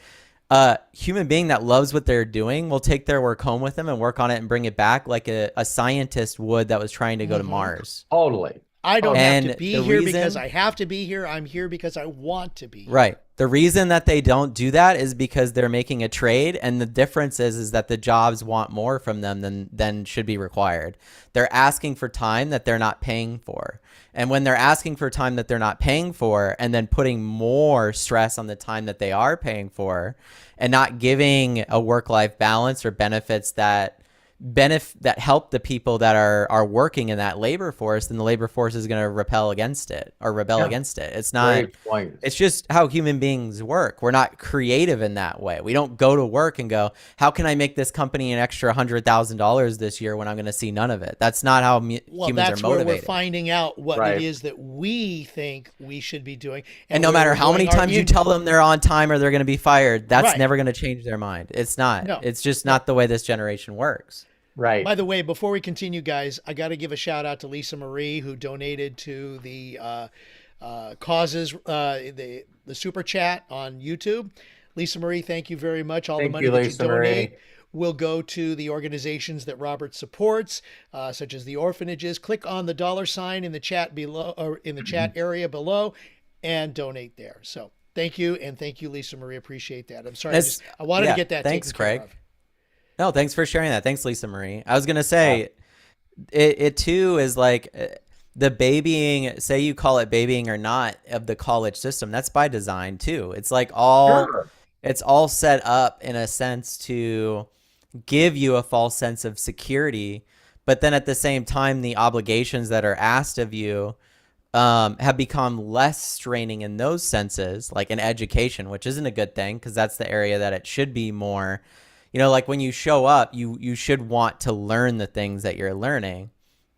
a human being that loves what they're doing will take their work home with them and work on it and bring it back like a scientist would that was trying to go to Mars. Totally. I don't have to be here because I have to be here. I'm here because I want to be here. Right. The reason that they don't do that is because they're making a trade, and the difference is that the jobs want more from them than should be required. They're asking for time that they're not paying for. And when they're asking for time that they're not paying for and then putting more stress on the time that they are paying for and not giving a work-life balance or benefits that help the people that are working in that labor force, then the labor force is going to rebel against it. It's not, it's just how human beings work. We're not creative in that way. We don't go to work and go, how can I make this company an extra $100,000 this year when I'm going to see none of it? That's not how humans are motivated. That's where we're finding out what it is that we think we should be doing. And no matter how many times you tell them they're on time or they're going to be fired, that's never going to change their mind. It's not. No. It's just not the way this generation works. Right. By the way, before we continue, guys, I got to give a shout out to Lisa Marie, who donated to the causes, the super chat on YouTube. Lisa Marie, thank you very much. All the money that you donate will go to the organizations that Robert supports, such as the orphanages. Click on the $ in the chat below, or in the chat area below, and donate there. So thank you, and thank you, Lisa Marie. Appreciate that. I'm sorry, I wanted to get that. Thanks, taken care Craig. of. No, thanks for sharing that. Thanks, Lisa Marie. I was going to say, it too is like, the babying, say you call it babying or not, of the college system, that's by design too. It's like Sure. it's all set up in a sense to give you a false sense of security, but then at the same time, the obligations that are asked of you have become less straining in those senses, like in education, which isn't a good thing because that's the area that it should be more. Like when you show up, you should want to learn the things that you're learning,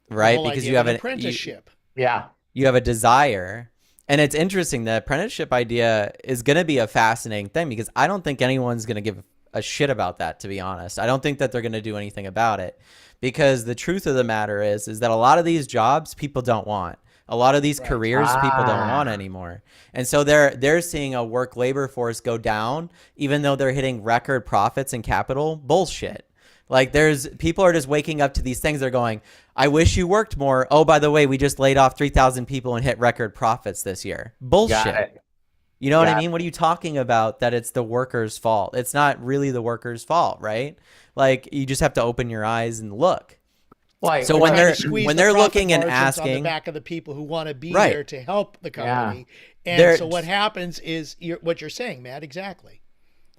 The right? whole Because idea you of have an apprenticeship. Yeah. you have a desire. And it's interesting, the apprenticeship idea is going to be a fascinating thing because I don't think anyone's going to give a shit about that, to be honest. I don't think that they're going to do anything about it because the truth of the matter is that a lot of these jobs people don't want. A lot of these Right. careers people don't want Ah, anymore. And so they're seeing a work labor force go down even though they're hitting record profits and capital. Bullshit. Like there's people are just waking up to these things. They're going, I wish you worked more. Oh, by the way, we just laid off 3,000 people and hit record profits this year. got Bullshit. it. You know what I Got mean? What are you talking about that it's the worker's fault? It's not really the worker's fault, right? Like you just have to open your eyes and look. Like, So They're when trying they're to squeeze when the they're profit looking and margins on the asking, back of the people who want to be right. there to help the yeah. company. And They're so what happens is what you're saying, Matt, exactly.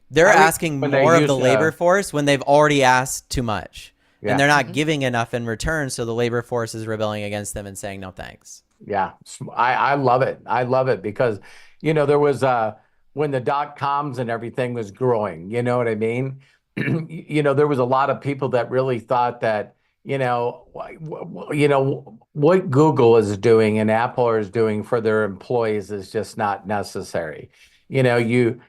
they're I mean, asking when they more of used the labor to, force when they've already asked too much. And yeah, they're not giving enough in return, so the labor force is rebelling against them and saying no thanks. yeah. I love it. I love it because, there was when the dot coms and everything was growing, you know what I mean? There was a lot of people that really thought that, what Google is doing and Apple is doing for their employees is just not necessary. You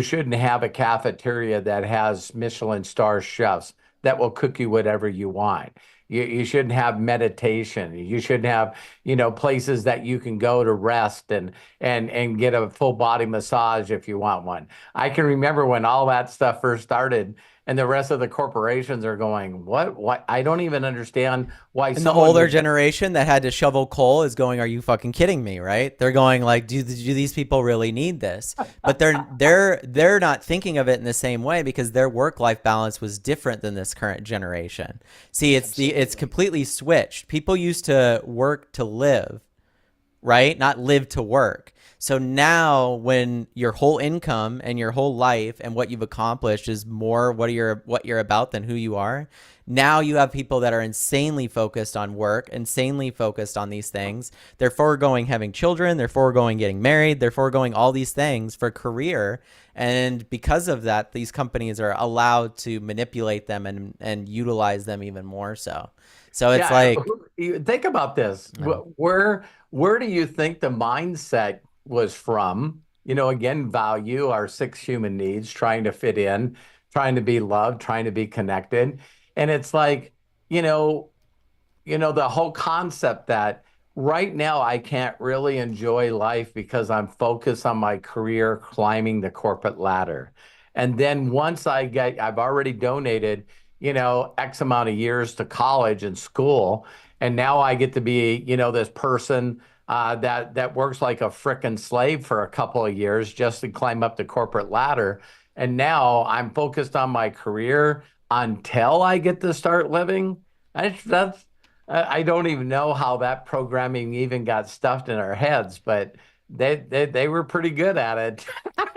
shouldn't have a cafeteria that has Michelin star chefs that will cook you whatever you want. You shouldn't have meditation. You shouldn't have, places that you can go to rest and get a full body massage if you want one. I can remember when all that stuff first started and the rest of the corporations are going, what? I don't even understand why And the someone older would. generation that had to shovel coal is going, "Are you fucking kidding me?" Right? They're going like, "Do these people really need this?" But they're not thinking of it in the same way because their work-life balance was different than this current generation. See, it's Absolutely. completely switched. People used to work to live, right? Not live to work. So now when your whole income and your whole life and what you've accomplished is more what you're about than who you are, now you have people that are insanely focused on work, insanely focused on these things. They're foregoing having children, they're foregoing getting married, they're foregoing all these things for career. And because of that, these companies are allowed to manipulate them and utilize them even more so. So it's Yeah, like, you think about this. you know, Where do you think the mindset was from? Again, value, our six human needs, trying to fit in, trying to be loved, trying to be connected. And it's like, you know, the whole concept that right now I can't really enjoy life because I'm focused on my career climbing the corporate ladder. And then once I've already donated, X amount of years to college and school, and now I get to be, this person that works like a frickin' slave for a couple of years just to climb up the corporate ladder. And now I'm focused on my career until I get to start living. That's I don't even know how that programming even got stuffed in our heads, but they were pretty good at it.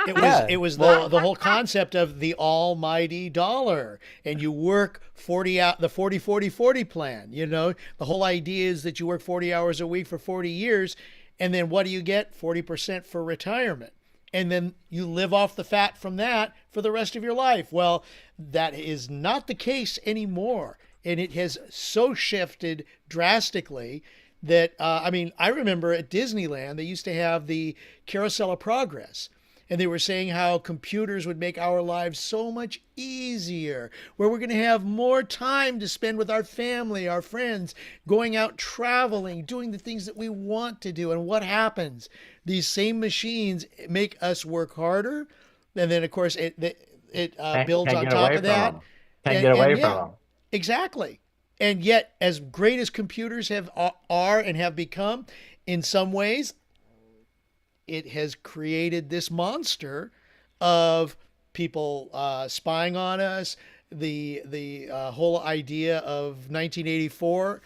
It was yeah. it was Well, the whole concept of the almighty dollar, and you work 40 out the 40 plan. The whole idea is that you work 40 hours a week for 40 years, and then what do you get? 40% for retirement. And then you live off the fat from that for the rest of your life. Well, that is not the case anymore. And it has so shifted drastically that, I remember at Disneyland, they used to have the Carousel of Progress. And they were saying how computers would make our lives so much easier, where we're going to have more time to spend with our family, our friends, going out traveling, doing the things that we want to do. And what happens? These same machines make us work harder. And then, of course, it builds Can't on get top away of from that. them. Can't And, get and away yeah, from them. exactly. And yet, as great as computers are and have become, in some ways, it has created this monster of people spying on us. The whole idea of 1984,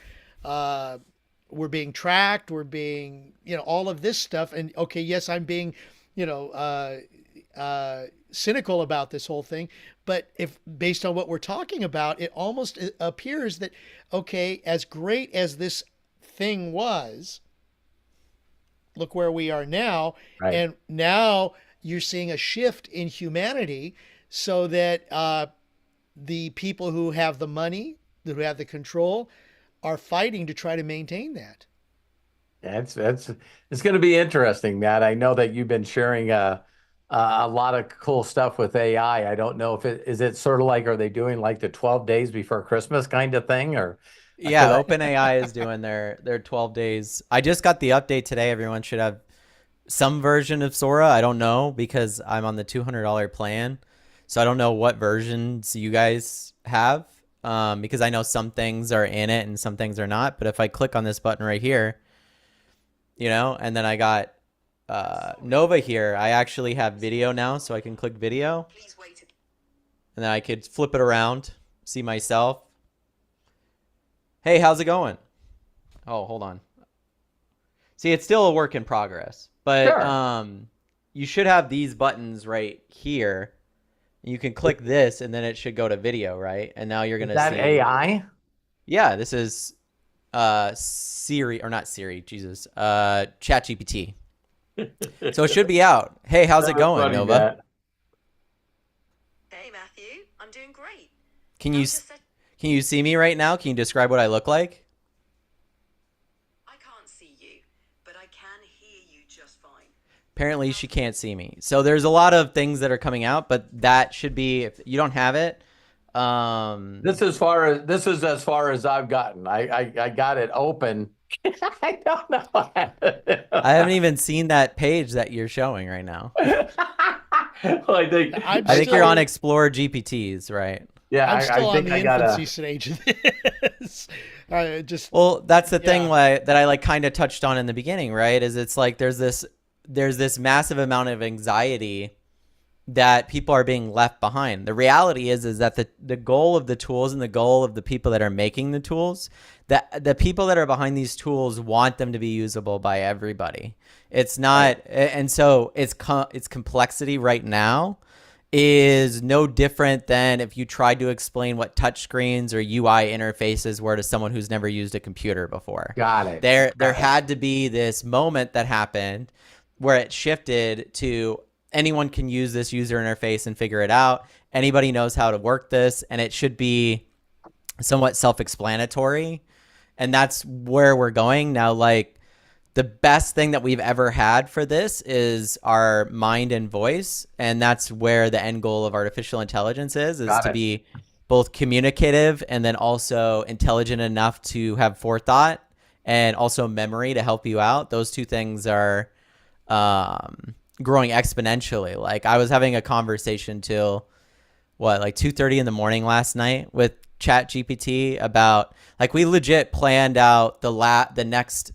we're being tracked, we're being, all of this stuff. And okay, yes, I'm being, you know, cynical about this whole thing, but if based on what we're talking about, it almost appears that, okay, as great as this thing was, look where we are now. Right. And now you're seeing a shift in humanity so that the people who have the money, who have the control, are fighting to try to maintain that. It's going to be interesting, Matt. I know that you've been sharing a lot of cool stuff with AI. I don't know if is it sort of like, are they doing like the 12 days before Christmas kind of thing, or? Yeah, OpenAI is doing their 12 days. I just got the update today. Everyone should have some version of Sora. I don't know because I'm on the $200 plan. So I don't know what versions you guys have, because I know some things are in it and some things are not. But if I click on this button right here, and then I got Nova here, I actually have video now, so I can click video. And then I could flip it around, see myself. Hey, how's it going? Oh, hold on. See, it's still a work in progress, but Sure. You should have these buttons right here. You can click this, and then it should go to video, right? And now you're gonna Is that see AI? Yeah, this is Siri, or not Siri, Jesus, ChatGPT. So it should be out. Hey, how's it going, Funny, Nova? Matt. Hey Matthew, I'm doing great. Can I you was just set- can you see me right now? Can you describe what I look like? I can't see you, but I can hear you just fine. Apparently she can't see me. So there's a lot of things that are coming out, but that should be, if you don't have it, This is as far as I've gotten. I got it open. I don't know. I haven't even seen that page that you're showing right now. Well, I think I'm I think still- you're on Explore GPTs, right? yeah, I'm I still on think the I got infancy a. stage of this. Just Well, that's the thing Yeah. that I like kind of touched on in the beginning, right? Is it's like there's this massive amount of anxiety that people are being left behind. The reality is that the goal of the tools and the goal of the people that are making the tools, that the people that are behind these tools want them to be usable by everybody. It's not, and so its complexity right now is no different than if you tried to explain what touchscreens or UI interfaces were to someone who's never used a computer before. Got it. There Got it. had to be this moment that happened where it shifted to anyone can use this user interface and figure it out. Anybody knows how to work this, and it should be somewhat self-explanatory. And that's where we're going now. Like, the best thing that we've ever had for this is our mind and voice. And that's where the end goal of artificial intelligence is Got to it. be both communicative and then also intelligent enough to have forethought and also memory to help you out. Those two things are growing exponentially. Like, I was having a conversation till like 2:30 in the morning last night with ChatGPT about, like, we legit planned out the next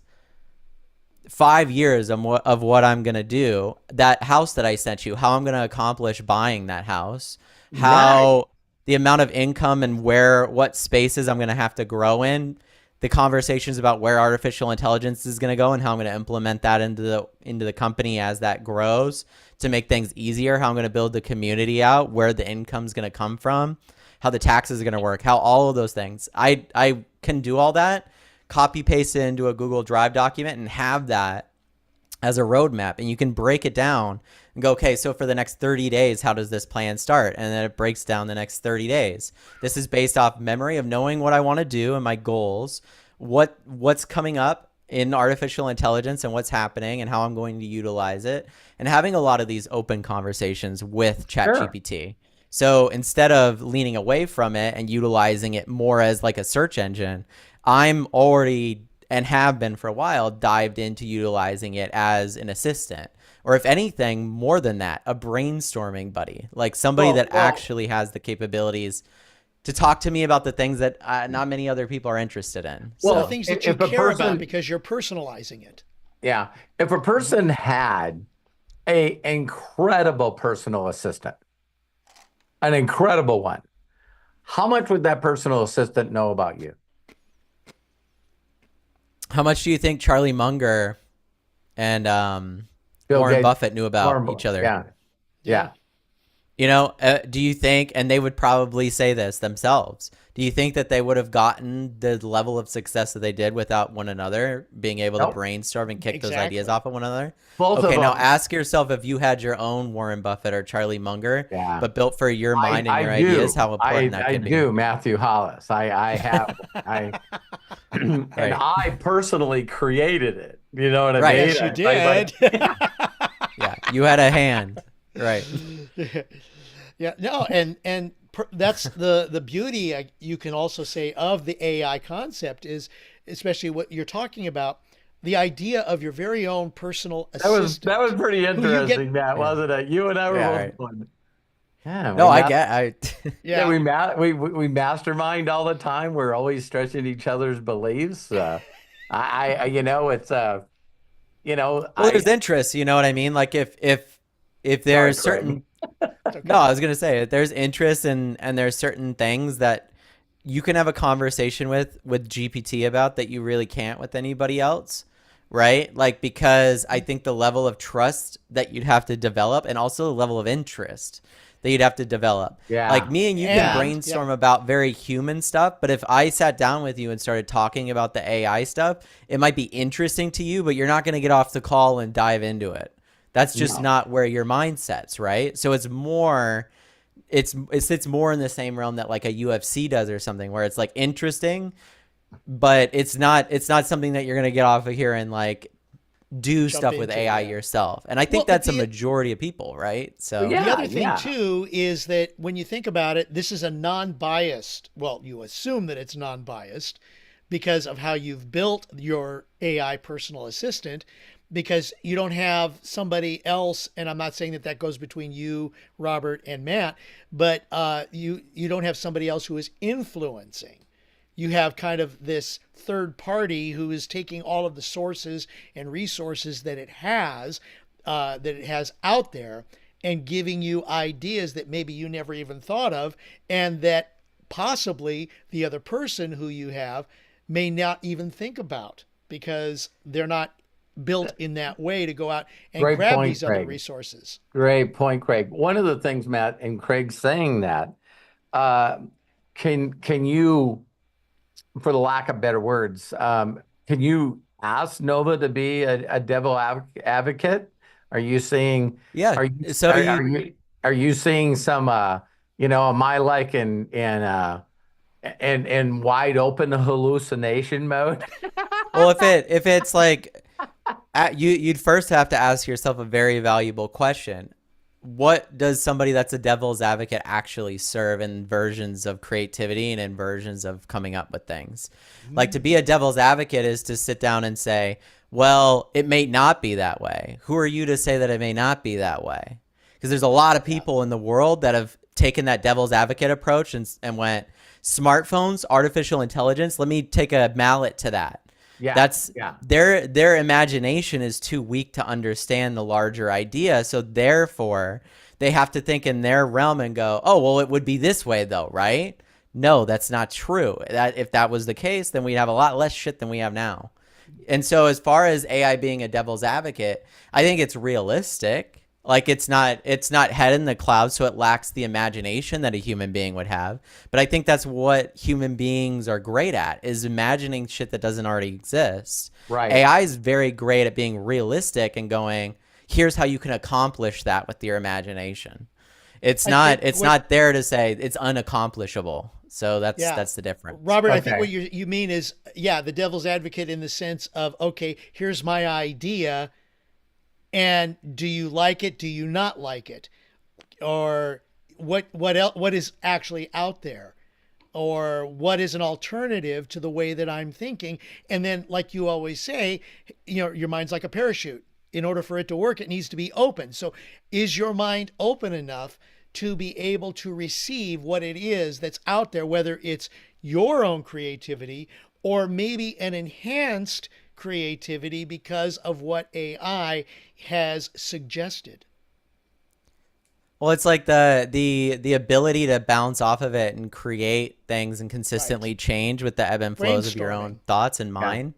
5 years of what I'm going to do. That house that I sent you, how I'm going to accomplish buying that house, how the amount of income and what spaces I'm going to have to grow in, the conversations about where artificial intelligence is going to go and how I'm going to implement that into the company as that grows to make things easier, how I'm going to build the community out, where the income's going to come from, how the taxes are going to work, how all of those things. I can do all that, copy paste it into a Google Drive document and have that as a roadmap. And you can break it down and go, okay, so for the next 30 days, how does this plan start? And then it breaks down the next 30 days. This is based off memory of knowing what I want to do and my goals, what's coming up in artificial intelligence and what's happening and how I'm going to utilize it, and having a lot of these open conversations with ChatGPT. Sure. So instead of leaning away from it and utilizing it more as like a search engine, I'm already, and have been for a while, dived into utilizing it as an assistant, or if anything more than that, a brainstorming buddy, like somebody that actually has the capabilities to talk to me about the things that not many other people are interested in. Well, So, the things that you care about because you're personalizing it. Yeah. If a person had an incredible personal assistant, an incredible one, how much would that personal assistant know about you? How much do you think Charlie Munger and Bill Warren Gates, Buffett knew about Warren each other? Yeah. Yeah. You know, do you think, and they would probably say this themselves, do you think that they would have gotten the level of success that they did without one another being able to Nope. brainstorm and kick those Exactly. ideas off of one another? Both of Okay, now them. ask yourself, if you had your own Warren Buffett or Charlie Munger, Yeah. but built for your mind and your do. ideas, how important that I could be. do, Matthew Hollis. I have and Right. I personally created it. You know what I Right. mean? Yes, you Like, did. Yeah, you had a hand. Right. Yeah, no, and that's the beauty, you can also say, of the AI concept is, especially what you're talking about, the idea of your very own personal assistant. that was pretty you get- interesting, Matt, wasn't it? You and I were Yeah, both right. going, yeah. No, we Yeah, we mastermind all the time. We're always stretching each other's beliefs. I you know, it's you know, Well, there's interest, you know what I mean? Like if there's Sorry, Craig. certain No, I was gonna say there's interest and there's certain things that you can have a conversation with GPT about that you really can't with anybody else, right? Like, because I think the level of trust that you'd have to develop, and also the level of interest that you'd have to develop. Yeah. Like me and you And- can brainstorm about very human stuff, but if I sat down with you and started talking about the AI stuff, it might be interesting to you, but you're not going to get off the call and dive into it. That's just not where your mindset's, right? So it's more, it sits more in the same realm that like a UFC does or something, where it's like interesting, but it's not something that you're going to get off of here and like do stuff with into, AI yeah. yourself. And I think Well, that's a the- majority of people, right? So Yeah. the other thing too is that when you think about it, this is a non-biased, well, you assume that it's non-biased because of how you've built your AI personal assistant, because you don't have somebody else, and I'm not saying that that goes between you, Robert, and Matt, but you don't have somebody else who is influencing. You have kind of this third party who is taking all of the sources and resources that it has out there, and giving you ideas that maybe you never even thought of, and that possibly the other person who you have may not even think about, because they're not built in that way to go out and Great grab point, these other Craig. resources. Great point, Craig. One of the things, Matt, and Craig saying that, can you, for the lack of better words, can you ask Nova to be a devil advocate? Are you seeing? yeah. Are you, So are you seeing some, you know, am I like in wide open hallucination mode? well, if it's like you'd first have to ask yourself a very valuable question. What does somebody that's a devil's advocate actually serve in versions of creativity and in versions of coming up with things? Like, to be a devil's advocate is to sit down and say, well, it may not be that way. Who are you to say that it may not be that way? Because there's a lot of people in the world that have taken that devil's advocate approach and went, smartphones, artificial intelligence, let me take a mallet to that. Yeah, That's yeah. Their imagination is too weak to understand the larger idea. So therefore, they have to think in their realm and go, oh, well, it would be this way though, right? No, that's not true. That if that was the case, then we'd have a lot less shit than we have now. And so as far as AI being a devil's advocate, I think it's realistic. Like, it's not head in the clouds, so it lacks the imagination that a human being would have. But I think that's what human beings are great at, is imagining shit that doesn't already exist. Right. AI is very great at being realistic and going, here's how you can accomplish that with your imagination. It's not there to say it's unaccomplishable. So that's the difference. Robert, I Okay. think what you mean is, the devil's advocate in the sense of, okay, here's my idea, and do you like it? Do you not like it? Or what else? What is actually out there? Or what is an alternative to the way that I'm thinking? And then, like you always say, your mind's like a parachute. In order for it to work, it needs to be open. So is your mind open enough to be able to receive what it is that's out there, whether it's your own creativity or maybe an enhanced creativity because of what AI has suggested? Well, it's like the ability to bounce off of it and create things and consistently change with the ebb and flows of your own Brainstorming. thoughts and mind.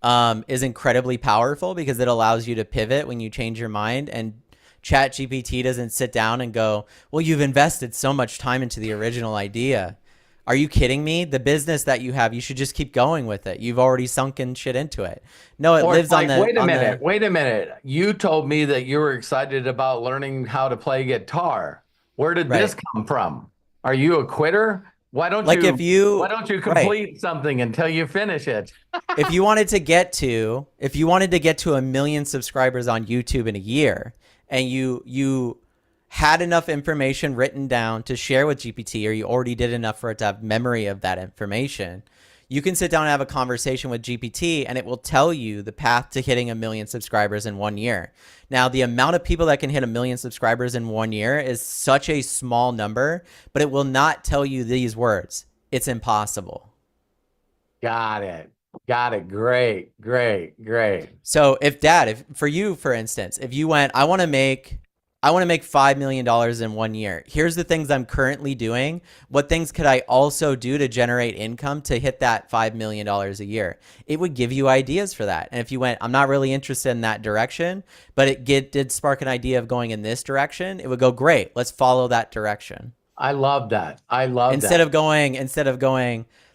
is incredibly powerful because it allows you to pivot when you change your mind. And Chat GPT doesn't sit down and go, well, you've invested so much time into the original idea. Are you kidding me? The business that you have, you should just keep going with it. You've already sunken shit into it. No, it Or lives on like, the, wait a minute. You told me that you were excited about learning how to play guitar. Where did this right. come from? Are you a quitter? Like if Why you, don't you right. complete something until you finish it? If you wanted to get to 1 million subscribers on YouTube in a year, and you had enough information written down to share with GPT, or you already did enough for it to have memory of that information, you can sit down and have a conversation with GPT, and it will tell you the path to hitting 1 million subscribers in 1 year. Now, the amount of people that can hit 1 million subscribers in 1 year is such a small number, but it will not tell you these words. It's impossible. Got it. Got it. Great. So if for you, for instance, if you went, I want to make $5 million in 1 year. Here's the things I'm currently doing. What things could I also do to generate income to hit that $5 million a year? It would give you ideas for that. And if you went, I'm not really interested in that direction, but it did spark an idea of going in this direction, it would go, great, let's follow that direction. I love that. Instead of going,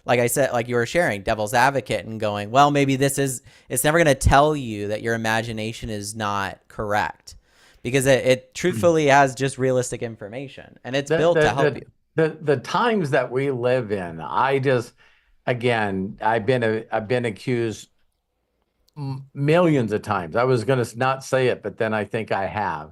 like I said, like you were sharing, devil's advocate and going, well, maybe it's never going to tell you that your imagination is not correct, because it truthfully has just realistic information, and it's built to help you. The times that we live in, again, I've been accused millions of times. I was going to not say it, but then I think I have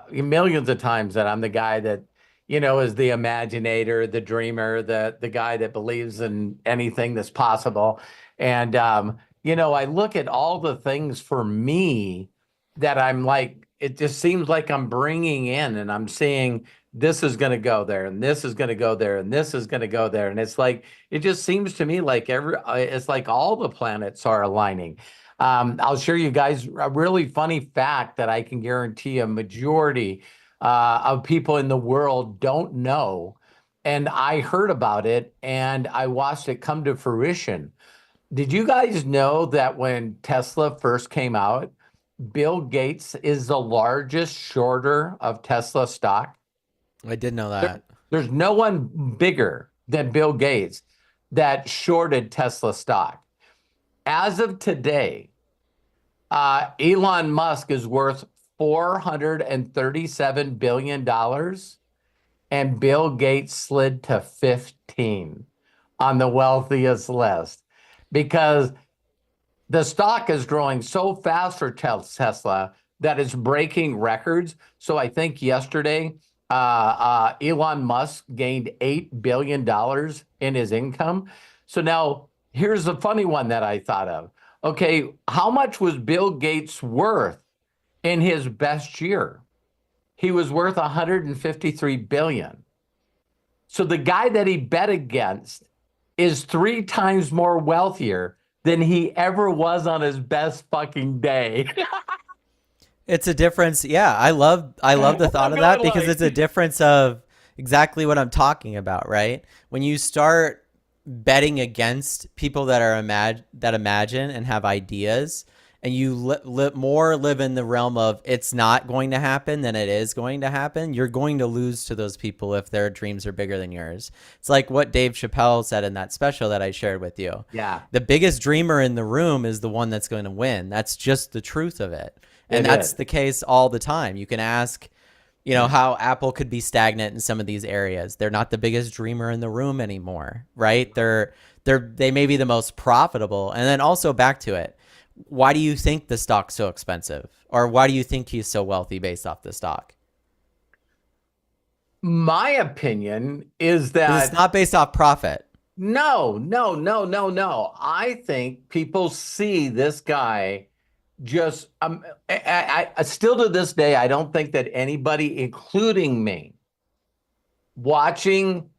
millions of times that I'm the guy that, is the imaginator, the dreamer, the guy that believes in anything that's possible. And, I look at all the things for me that I'm like, it just seems like I'm bringing in, and I'm seeing this is going to go there, and this is going to go there, and this is going to go there. And it's like, it just seems to me like it's like all the planets are aligning. I'll share you guys a really funny fact that I can guarantee a majority of people in the world don't know. And I heard about it and I watched it come to fruition. Did you guys know that when Tesla first came out, Bill Gates is the largest shorter of Tesla stock? I did know that. There's no one bigger than Bill Gates that shorted Tesla stock. As of today, Elon Musk is worth $437 billion, and Bill Gates slid to 15 on the wealthiest list because the stock is growing so fast for Tesla that it's breaking records. So I think yesterday, Elon Musk gained $8 billion in his income. So now here's the funny one that I thought of. Okay, how much was Bill Gates worth in his best year? He was worth 153 billion. So the guy that he bet against is 3 times more wealthier than he ever was on his best fucking day. It's a difference. Yeah, I love the thought of that, because it's a difference of exactly what I'm talking about, right? When you start betting against people that are that imagine and have ideas, and you live in the realm of it's not going to happen than it is going to happen, you're going to lose to those people if their dreams are bigger than yours. It's like what Dave Chappelle said in that special that I shared with you. Yeah. The biggest dreamer in the room is the one that's going to win. That's just the truth of it. And that's the case all the time. You can ask, how Apple could be stagnant in some of these areas. They're not the biggest dreamer in the room anymore, right? They may be the most profitable. And then also back to it, why do you think the stock's so expensive? Or why do you think he's so wealthy based off the stock? My opinion is that it's not based off profit. No. I think people see this guy just, I still to this day, I don't think that anybody, including me, watching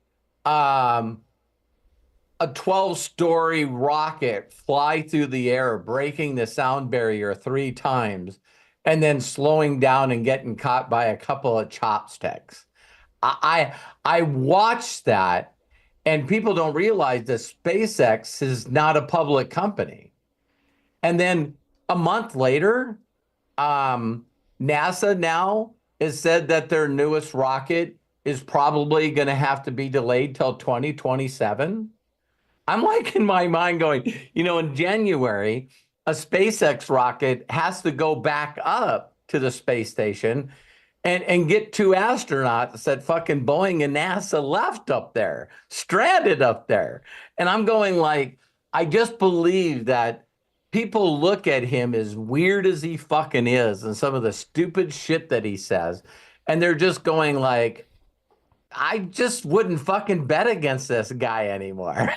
a 12-story rocket fly through the air, breaking the sound barrier 3 times, and then slowing down and getting caught by a couple of chopsticks. I watched that, and people don't realize that SpaceX is not a public company. And then a month later, NASA now has said that their newest rocket is probably going to have to be delayed till 2027. I'm like in my mind going, in January, a SpaceX rocket has to go back up to the space station and get two astronauts that fucking Boeing and NASA left up there, stranded up there. And I'm going like, I just believe that people look at him as weird as he fucking is and some of the stupid shit that he says. And they're just going like, I just wouldn't fucking bet against this guy anymore.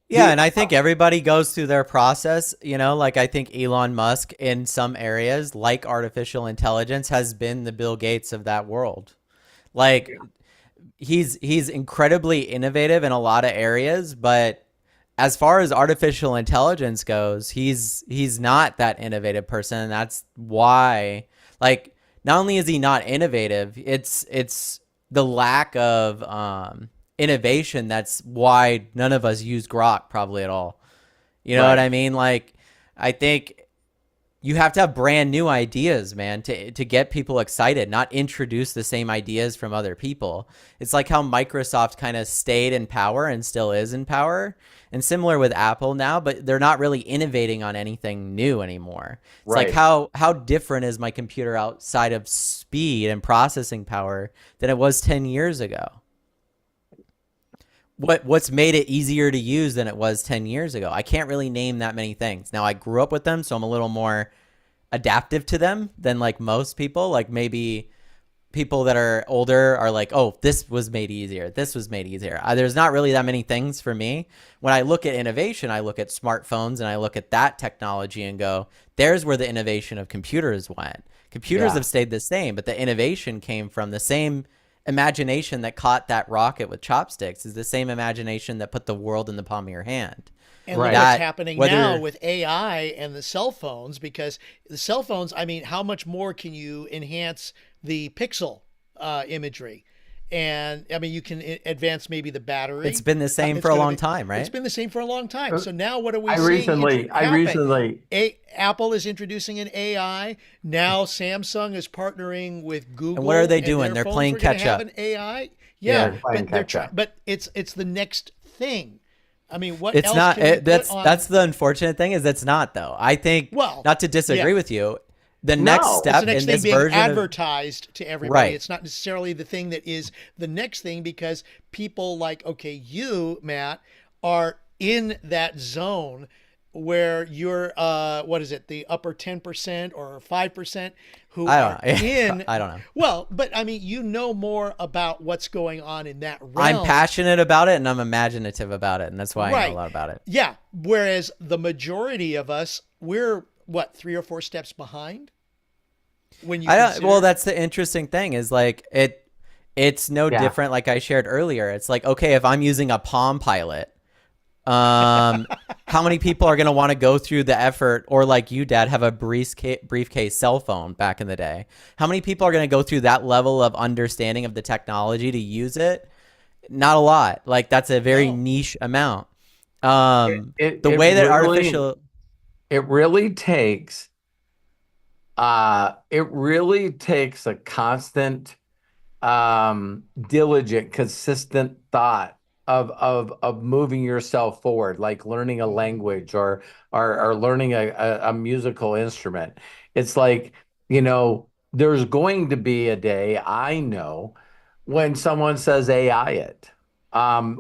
Yeah, and I think everybody goes through their process, like I think Elon Musk in some areas, like artificial intelligence, has been the Bill Gates of that world. Like he's incredibly innovative in a lot of areas, but as far as artificial intelligence goes, he's not that innovative person, and that's why, like, not only is he not innovative, it's the lack of innovation that's why none of us use Grok probably at all. You know Right. what I mean? Like, I think you have to have brand new ideas, man, to get people excited, not introduce the same ideas from other people. It's like how Microsoft kind of stayed in power and still is in power, and similar with Apple now, but they're not really innovating on anything new anymore. It's like Right. how different is my computer outside of speed and processing power than it was 10 years ago? What's made it easier to use than it was 10 years ago? I can't really name that many things. Now I grew up with them, so I'm a little more adaptive to them than like most people. Like maybe people that are older are like, oh, this was made easier. This was made easier. There's not really that many things for me. When I look at innovation, I look at smartphones and I look at that technology and go, there's where the innovation of computers went. Computers Yeah. have stayed the same, but the innovation came from the same imagination that caught that rocket with chopsticks is the same imagination that put the world in the palm of your hand. And Right. look what's That happening whether now with AI and the cell phones, because the cell phones, I mean, how much more can you enhance the pixel imagery? And I mean, you can advance maybe the battery. it's been the same It's for a gonna long be- time, It's right? been the same for a long time. So now what are we I seeing recently, I happen? recently, Apple is introducing an AI. Now Samsung is partnering with Google. And what are they and doing? their They're phones playing are gonna catch have up. an AI. Yeah, Yeah, they're playing but they're catch trying. up. But it's the next thing. I mean, what It's else not can we put that's on? that's the unfortunate thing is it's not though. I think, Well, not to disagree yeah. with you, the No, next it's It's step the next in thing this being version of advertised to everybody. right. It's not necessarily the thing that is the next thing, because people like, okay, you, Matt, are in that zone where you're what is it, the upper 10% or 5% who I are don't know. in. I don't know. Well, but I mean, you know more about what's going on in that realm. I'm passionate about it and I'm imaginative about it, and that's why I Right. know a lot about it. Yeah. Whereas the majority of us, we're what, 3 or 4 steps behind when you I don't, consider. well, that's the interesting thing is like it's no Yeah. different like I shared earlier. It's like, okay, if I'm using a Palm Pilot, how many people are going to want to go through the effort, or like you, Dad, have a briefcase cell phone back in the day? How many people are going to go through that level of understanding of the technology to use it? Not a lot. Like that's a very No. niche amount. it The it way that really, artificial, it really takes a constant, diligent, consistent thought of moving yourself forward, like learning a language or learning a musical instrument. It's like, there's going to be a day, I know, when someone says AI it.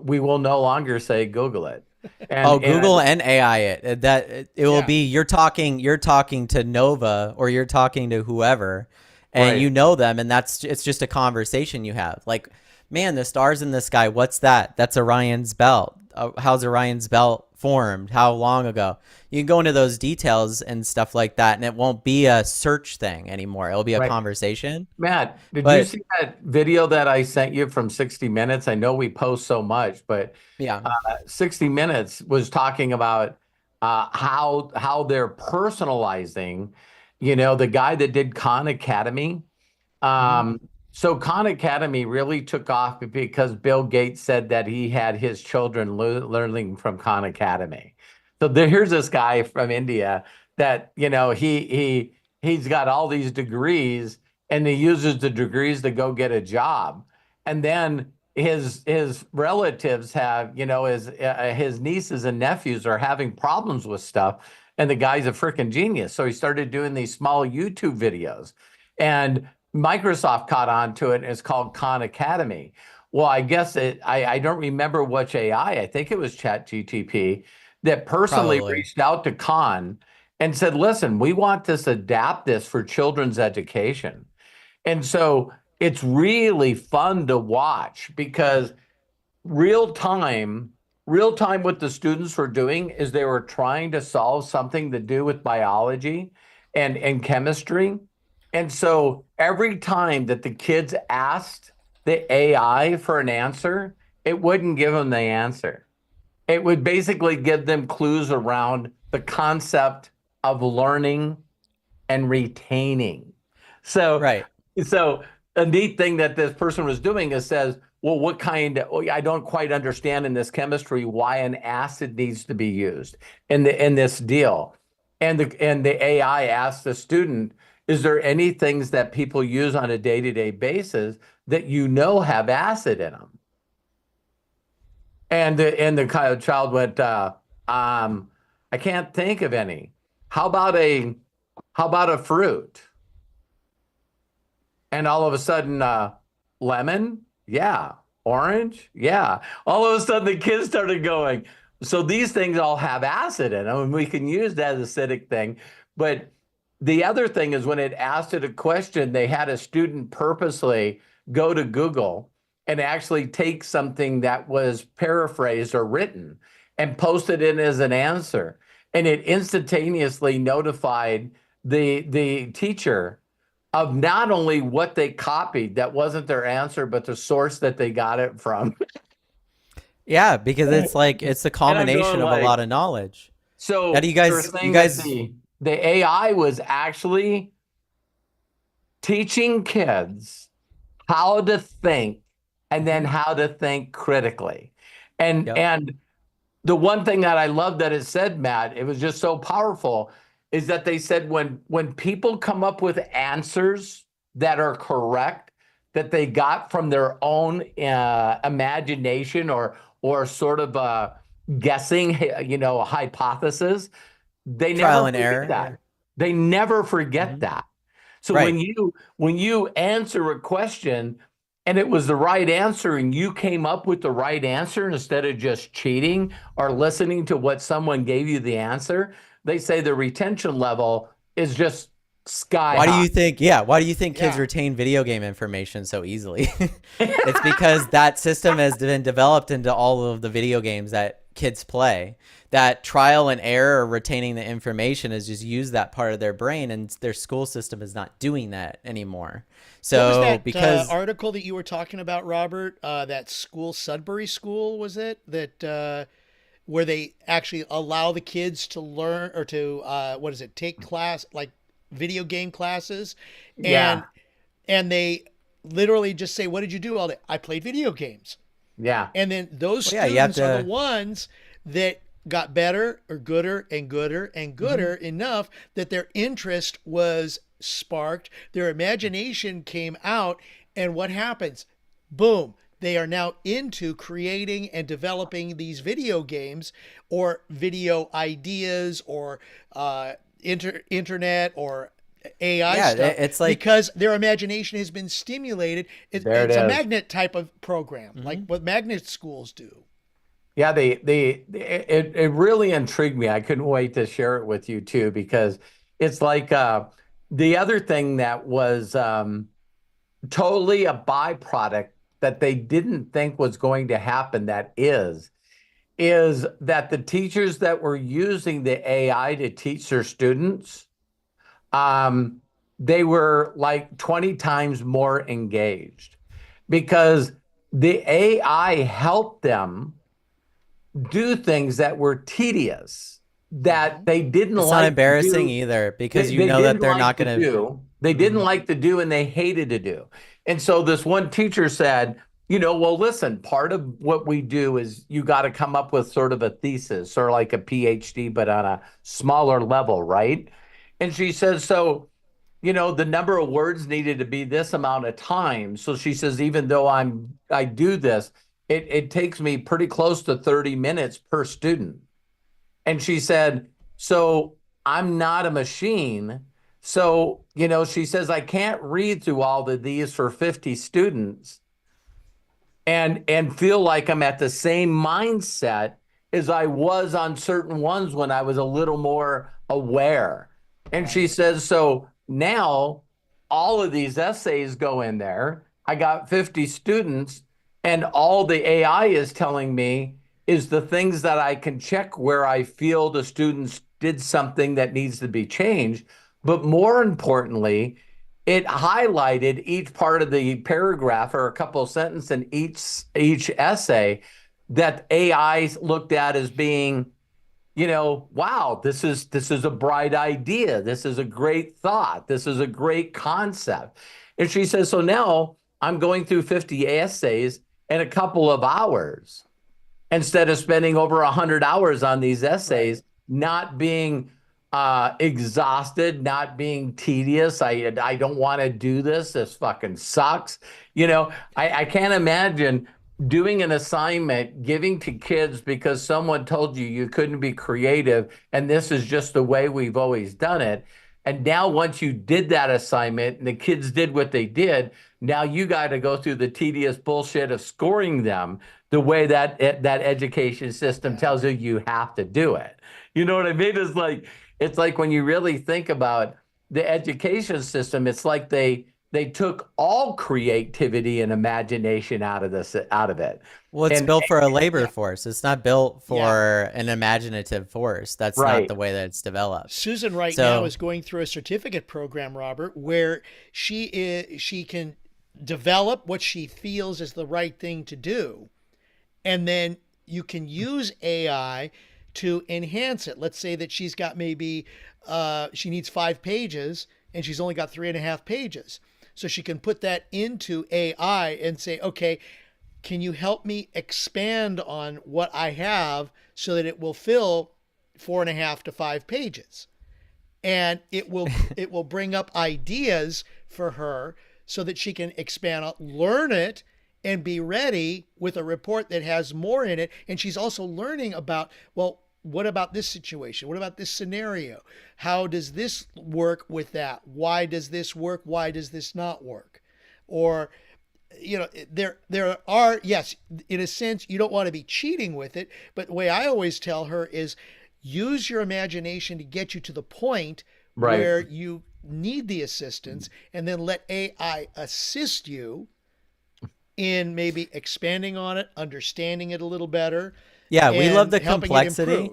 We will no longer say Google it. oh, And Google and AI it, that it will Yeah. be, you're talking to Nova or you're talking to whoever, and Right. you know them, and it's just a conversation you have. Like, man, the stars in the sky, what's that? That's Orion's belt. How's Orion's belt formed? How long ago? You can go into those details and stuff like that, and it won't be a search thing anymore. It'll be a Right. conversation. Matt, did you But see that video that I sent you from 60 Minutes? I know we post so much, but yeah, 60 Minutes was talking about how they're personalizing, the guy that did Khan Academy. So Khan Academy really took off because Bill Gates said that he had his children learning from Khan Academy. So here's this guy from India that, he's got all these degrees and he uses the degrees to go get a job. And then his relatives have, his nieces and nephews are having problems with stuff. And the guy's a freaking genius. So he started doing these small YouTube videos. And Microsoft caught on to it, and it's called Khan Academy. Well, I guess I don't remember which AI, I think it was ChatGTP, that personally Probably. reached out to Khan and said, listen, we want to adapt this for children's education. And so it's really fun to watch because real time what the students were doing is they were trying to solve something to do with biology and chemistry. And so every time that the kids asked the AI for an answer, it wouldn't give them the answer. It would basically give them clues around the concept of learning and retaining. So, Right. so a neat thing that this person was doing is says, well, I don't quite understand in this chemistry why an acid needs to be used in this deal. And the AI asked the student, is there any things that people use on a day-to-day basis that have acid in them? And the child went, I can't think of any. How about a fruit? And all of a sudden, lemon? Yeah. Orange? Yeah. All of a sudden, the kids started going, so these things all have acid in them, and we can use that as acidic thing. But the other thing is when it asked it a question, they had a student purposely go to Google and actually take something that was paraphrased or written and post it in as an answer. And it instantaneously notified the teacher of not only what they copied, that wasn't their answer, but the source that they got it from. Yeah, because it's the culmination of a lot of knowledge. So now, do you guys the AI was actually teaching kids how to think and then how to think critically. And the one thing that I love that it said, Matt, it was just so powerful, is that they said when people come up with answers that are correct, that they got from their own imagination or sort of guessing, a hypothesis, they Trial never and forget error. that. Yeah. They never forget that. So Right. when you answer a question and it was the right answer and you came up with the right answer instead of just cheating or listening to what someone gave you the answer, they say the retention level is just sky Why high. do you think? Yeah. Why do you think kids retain video game information so easily? It's because that system has been developed into all of the video games that kids play. That trial and error or retaining the information is just use that part of their brain, and their school system is not doing that anymore. So What was that because article that you were talking about, Robert? That school, Sudbury School, was it? That where they actually allow the kids to learn or to take class, like video game classes, and they literally just say, "What did you do all day?" "I played video games." Yeah. And then those Well, yeah, students are the ones that got better or gooder and gooder and gooder enough that their interest was sparked, their imagination came out, and what happens? Boom. They are now into creating and developing these video games or video ideas or internet or AI stuff. It's like, because their imagination has been stimulated. It's a magnet type of program, like what magnet schools do. Yeah, it really intrigued me. I couldn't wait to share it with you too, because it's like the other thing that was totally a byproduct that they didn't think was going to happen, that is that the teachers that were using the AI to teach their students, they were like 20 times more engaged because the AI helped them do things that were tedious, that they didn't it's like. not embarrassing either, because you know that they're not going to do. They didn't like to do, and they hated to do. And so this one teacher said, Well, listen, part of what we do is you got to come up with sort of a thesis or like a PhD, but on a smaller level, right? And she says, so, the number of words needed to be this amount of time. So she says, even though I do this, it takes me pretty close to 30 minutes per student. And she said, so I'm not a machine. So, she says, I can't read through all of these for 50 students and feel like I'm at the same mindset as I was on certain ones when I was a little more aware. And she says, so now all of these essays go in there. I got 50 students, and all the AI is telling me is the things that I can check where I feel the students did something that needs to be changed. But more importantly, it highlighted each part of the paragraph or a couple of sentences in each essay that AI looked at as being, wow, this is a bright idea. This is a great thought. This is a great concept. And she says, so now I'm going through 50 essays in a couple of hours instead of spending over 100 hours on these essays, not being exhausted, not being tedious. I don't want to do this. This fucking sucks. I can't imagine doing an assignment, giving to kids because someone told you couldn't be creative and this is just the way we've always done it. And now once you did that assignment and the kids did what they did, now you got to go through the tedious bullshit of scoring them the way that education system tells you have to do it. You know what I mean? It's like when you really think about the education system, it's like they took all creativity and imagination out of it. Well, it's And built for a labor force. It's not built for an imaginative force. That's not the way that it's developed. Susan now is going through a certificate program, Robert, where she can develop what she feels is the right thing to do. And then you can use AI to enhance it. Let's say that she's got maybe she needs 5 pages and she's only got 3.5 pages. So she can put that into AI and say, okay, can you help me expand on what I have so that it will fill 4.5 to 5 pages? And it will bring up ideas for her so that she can expand, learn it, and be ready with a report that has more in it. And she's also learning about, well, what about this situation? What about this scenario? How does this work with that? Why does this work? Why does this not work? Or, there are, yes, in a sense, you don't want to be cheating with it. But the way I always tell her is use your imagination to get you to the point where you need the assistance, and then let AI assist you in maybe expanding on it, understanding it a little better. Yeah, we love the complexity.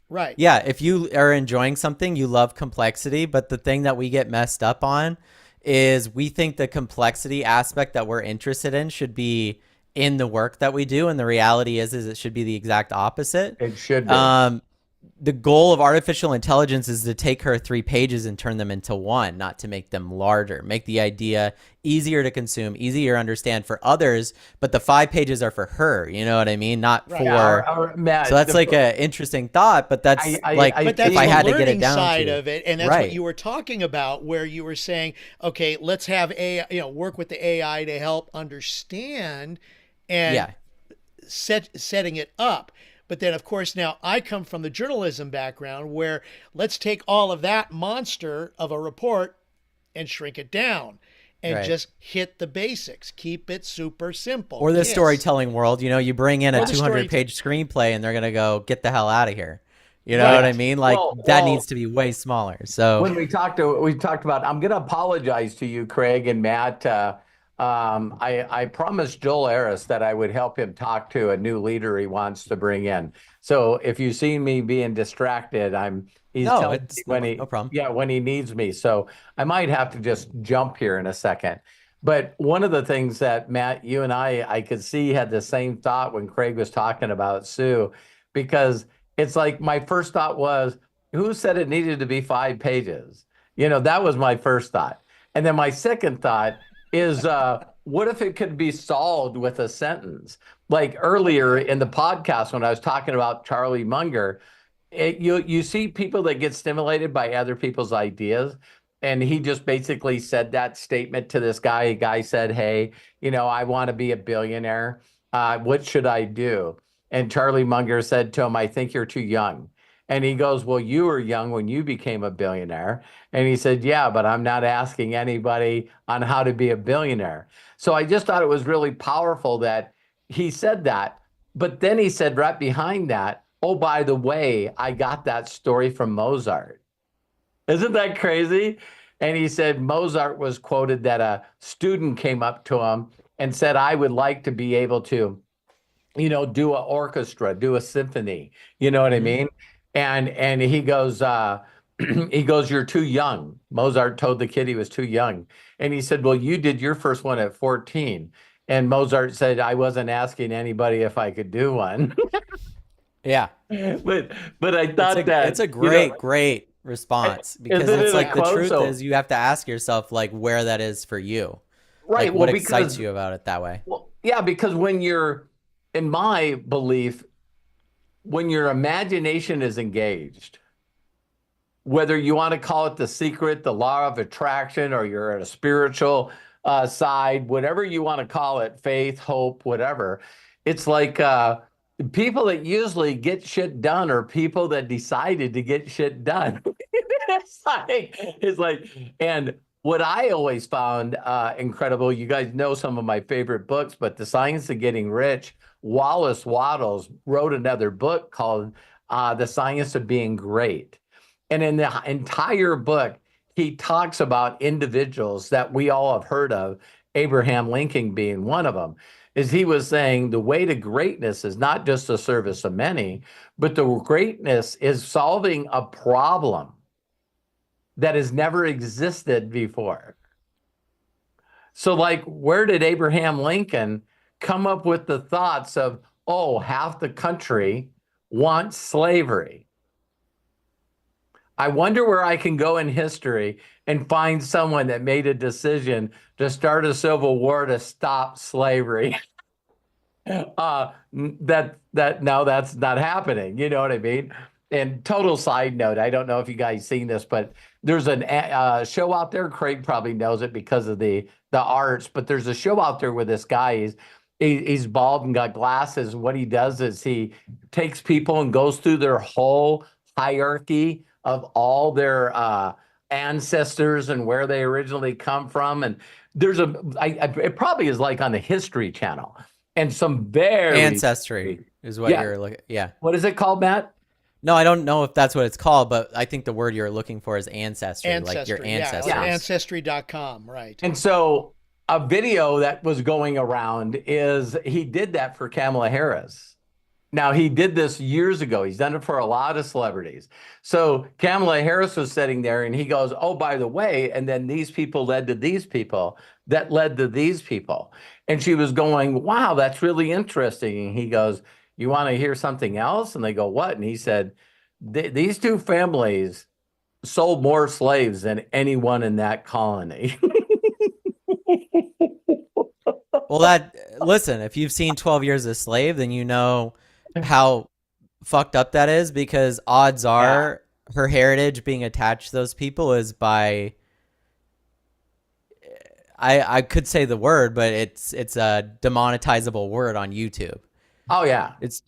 Right. Yeah, if you are enjoying something, you love complexity. But the thing that we get messed up on is we think the complexity aspect that we're interested in should be in the work that we do. And the reality is it should be the exact opposite. It should be. The goal of artificial intelligence is to take her 3 pages and turn them into 1, not to make them larger, make the idea easier to consume, easier to understand for others. But the 5 pages are for her. You know what I mean? Not for. Matt, so that's like an interesting thought, but that's but that's if I had to get it learning down side to of it, and that's what you were talking about, where you were saying, okay, let's have AI, work with the AI to help understand and setting it up. But then, of course, now I come from the journalism background where let's take all of that monster of a report and shrink it down and just hit the basics. Keep it super simple. Or the storytelling world, you bring in a 200-page screenplay and they're going to go, get the hell out of here. You know what I mean? Like that needs to be way smaller. So when we talked about, I'm going to apologize to you, Craig and Matt. I promised Joel Harris that I would help him talk to a new leader he wants to bring in. So if you see me being distracted, he's telling me no problem. when he needs me. So I might have to just jump here in a second. But one of the things that Matt, you and I could see had the same thought when Craig was talking about Sue, because it's like my first thought was, who said it needed to be 5 pages? That was my first thought. And then my second thought is what if it could be solved with a sentence? Like earlier in the podcast when I was talking about Charlie Munger, you see people that get stimulated by other people's ideas. And he just basically said that statement to this guy. A guy said, hey, I want to be a billionaire. What should I do? And Charlie Munger said to him, I think you're too young. And he goes, well, you were young when you became a billionaire. And he said, yeah, but I'm not asking anybody on how to be a billionaire. So I just thought it was really powerful that he said that. But then he said right behind that, oh, by the way, I got that story from Mozart. Isn't that crazy? And he said Mozart was quoted that a student came up to him and said, I would like to be able to, do an orchestra, do a symphony. You know what I mean? And he goes, you're too young. Mozart told the kid he was too young. And he said, well, you did your first one at 14. And Mozart said, I wasn't asking anybody if I could do one. Yeah. But I thought it's a great response, because it's like the truth is you have to ask yourself like where that is for you. Right. Like, what excites you about it that way? Well, yeah, because in my belief, when your imagination is engaged, whether you want to call it the secret, the law of attraction, or you're at a spiritual side, whatever you want to call it, faith, hope, whatever, it's like people that usually get shit done are people that decided to get shit done. it's like, and what I always found incredible, you guys know some of my favorite books, but The Science of Getting Rich, Wallace Wattles wrote another book called The Science of Being Great. And in the entire book, he talks about individuals that we all have heard of, Abraham Lincoln being one of them. Is he was saying the way to greatness is not just the service of many, but the greatness is solving a problem that has never existed before. So like, where did Abraham Lincoln come up with the thoughts of, oh, half the country wants slavery? I wonder where I can go in history and find someone that made a decision to start a civil war to stop slavery. No, that's not happening. You know what I mean? And total side note, I don't know if you guys seen this, but there's a show out there. Craig probably knows it because of the arts, but there's a show out there with this guy. He's bald and got glasses. What he does is he takes people and goes through their whole hierarchy of all their ancestors and where they originally come from. And there's it probably is like on the History Channel, and some very Ancestry is what you're looking. Yeah. What is it called, Matt? No, I don't know if that's what it's called, but I think the word you're looking for is ancestry, like your ancestors. Yeah, ancestry.com, right. And so a video that was going around is he did that for Kamala Harris. Now, he did this years ago. He's done it for a lot of celebrities. So Kamala Harris was sitting there and he goes, oh, by the way, and then these people led to these people that led to these people. And she was going, wow, that's really interesting. And he goes, you want to hear something else? And they go, what? And he said, these two families sold more slaves than anyone in that colony. Well, listen, if you've seen 12 Years a Slave, then you know how fucked up that is, because odds are her heritage being attached to those people is by, I could say the word, but it's a demonetizable word on YouTube. Oh yeah. It's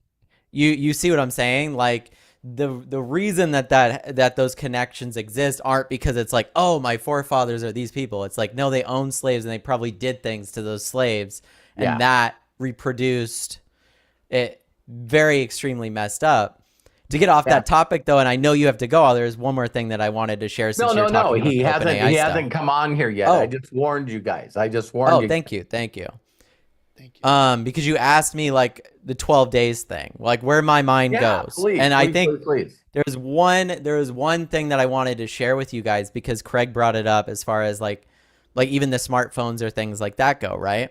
you see what I'm saying? Like the reason that those connections exist aren't because it's like, oh, my forefathers are these people. It's like, no, they owned slaves and they probably did things to those slaves, and that reproduced it. Very extremely messed up. To get off that topic though, and I know you have to go, there's one more thing that I wanted to share. Since No, he hasn't come on here yet. I just warned you guys. Oh, thank you. Because you asked me like the 12 days thing, like where my mind goes. And I think there's one thing that I wanted to share with you guys, because Craig brought it up as far as like even the smartphones or things like that go, right?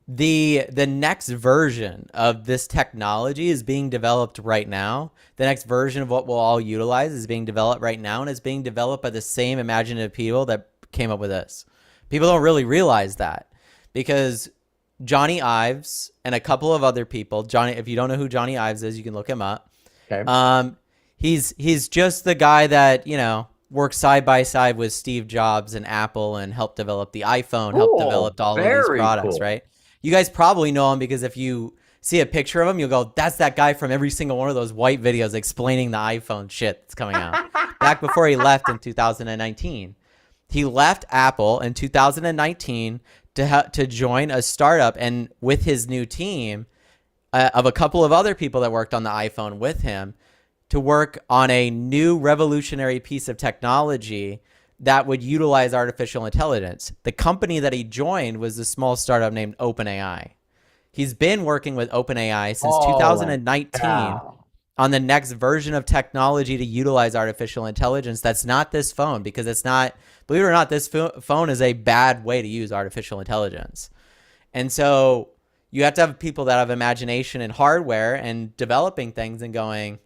The next version of this technology is being developed right now. The next version of what we'll all utilize is being developed right now, and it's being developed by the same imaginative people that came up with this. People don't really realize that because Johnny Ives and a couple of other people, Johnny, if you don't know who Johnny Ives is, you can look him up. Okay. He's just the guy that, you know, worked side by side with Steve Jobs and Apple and helped develop the iPhone, helped develop all of these products, right? You guys probably know him because if you see a picture of him, you'll go, that's that guy from every single one of those white videos explaining the iPhone shit that's coming out. Back before he left in 2019. He left Apple in 2019 to join a startup, and with his new team of a couple of other people that worked on the iPhone with him, to work on a new revolutionary piece of technology that would utilize artificial intelligence. The company that he joined was a small startup named OpenAI. He's been working with OpenAI since 2019 on the next version of technology to utilize artificial intelligence. That's not this phone, because it's not, believe it or not, this phone is a bad way to use artificial intelligence. And so you have to have people that have imagination and hardware and developing things and going,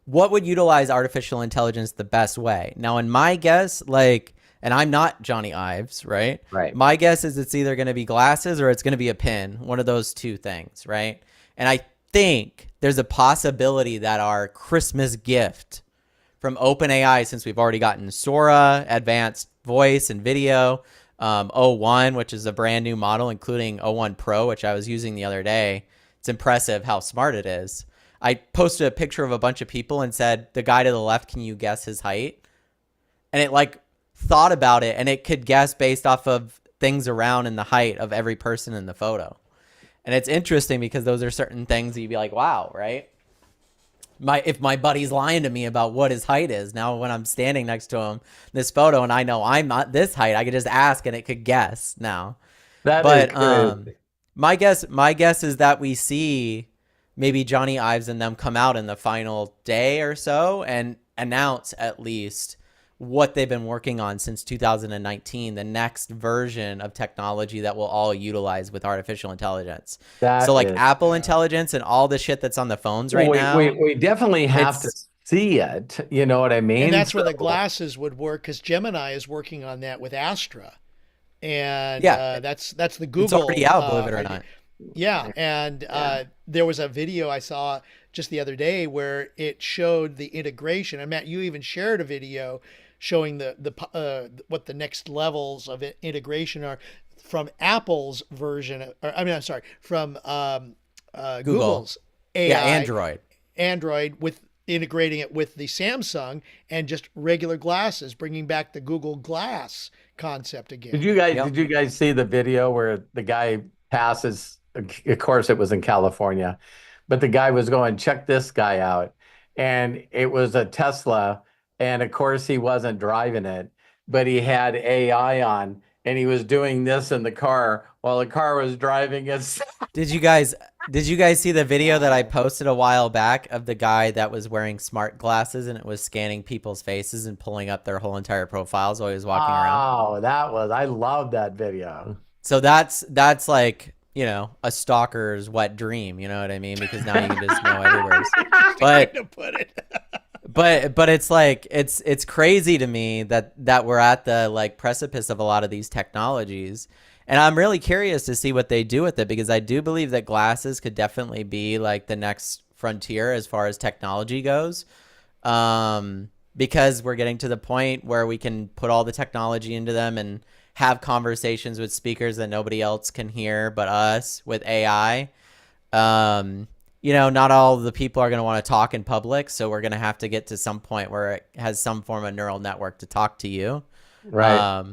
what would utilize artificial intelligence the best way? Now, in my guess, like, and I'm not Johnny Ives, right? Right. My guess is it's either going to be glasses or it's going to be a pin, one of those two things, right? And I think there's a possibility that our Christmas gift from OpenAI, since we've already gotten Sora, advanced voice and video, O1, which is a brand new model, including O1 Pro, which I was using the other day. It's impressive how smart it is. I posted a picture of a bunch of people and said, the guy to the left, can you guess his height? And it like thought about it, and it could guess based off of things around and the height of every person in the photo. And it's interesting because those are certain things that you'd be like, wow, right? If my buddy's lying to me about what his height is, now when I'm standing next to him, this photo, and I know I'm not this height, I could just ask and it could guess now. But my guess is that we see maybe Johnny Ives and them come out in the final day or so and announce at least what they've been working on since 2019, the next version of technology that we'll all utilize with artificial intelligence. So like Apple Intelligence and all the shit that's on the phones right now. We definitely have to see it. You know what I mean? And that's where the glasses would work, because Gemini is working on that with Astra. And that's the Google. It's already out, believe it or not. Yeah, and there was a video I saw just the other day where it showed the integration. And Matt, you even shared a video showing the what the next levels of integration are from Apple's version. From Google's AI, Android with integrating it with the Samsung and just regular glasses, bringing back the Google Glass concept again. Did you guys see the video where the guy passes? Of course, it was in California, but the guy was going, check this guy out. And it was a Tesla. And of course, he wasn't driving it, but he had AI on and he was doing this in the car while the car was driving itself. Did you guys see the video that I posted a while back of the guy that was wearing smart glasses and it was scanning people's faces and pulling up their whole entire profiles while he was walking around? Oh, I love that video. So that's like, you know, a stalker's wet dream, you know what I mean? Because now you can just know everywhere. But it's like it's crazy to me that we're at the like precipice of a lot of these technologies. And I'm really curious to see what they do with it, because I do believe that glasses could definitely be like the next frontier as far as technology goes. Because we're getting to the point where we can put all the technology into them and have conversations with speakers that nobody else can hear but us with AI. You know, not all of the people are going to want to talk in public, so we're going to have to get to some point where it has some form of neural network to talk to you, right?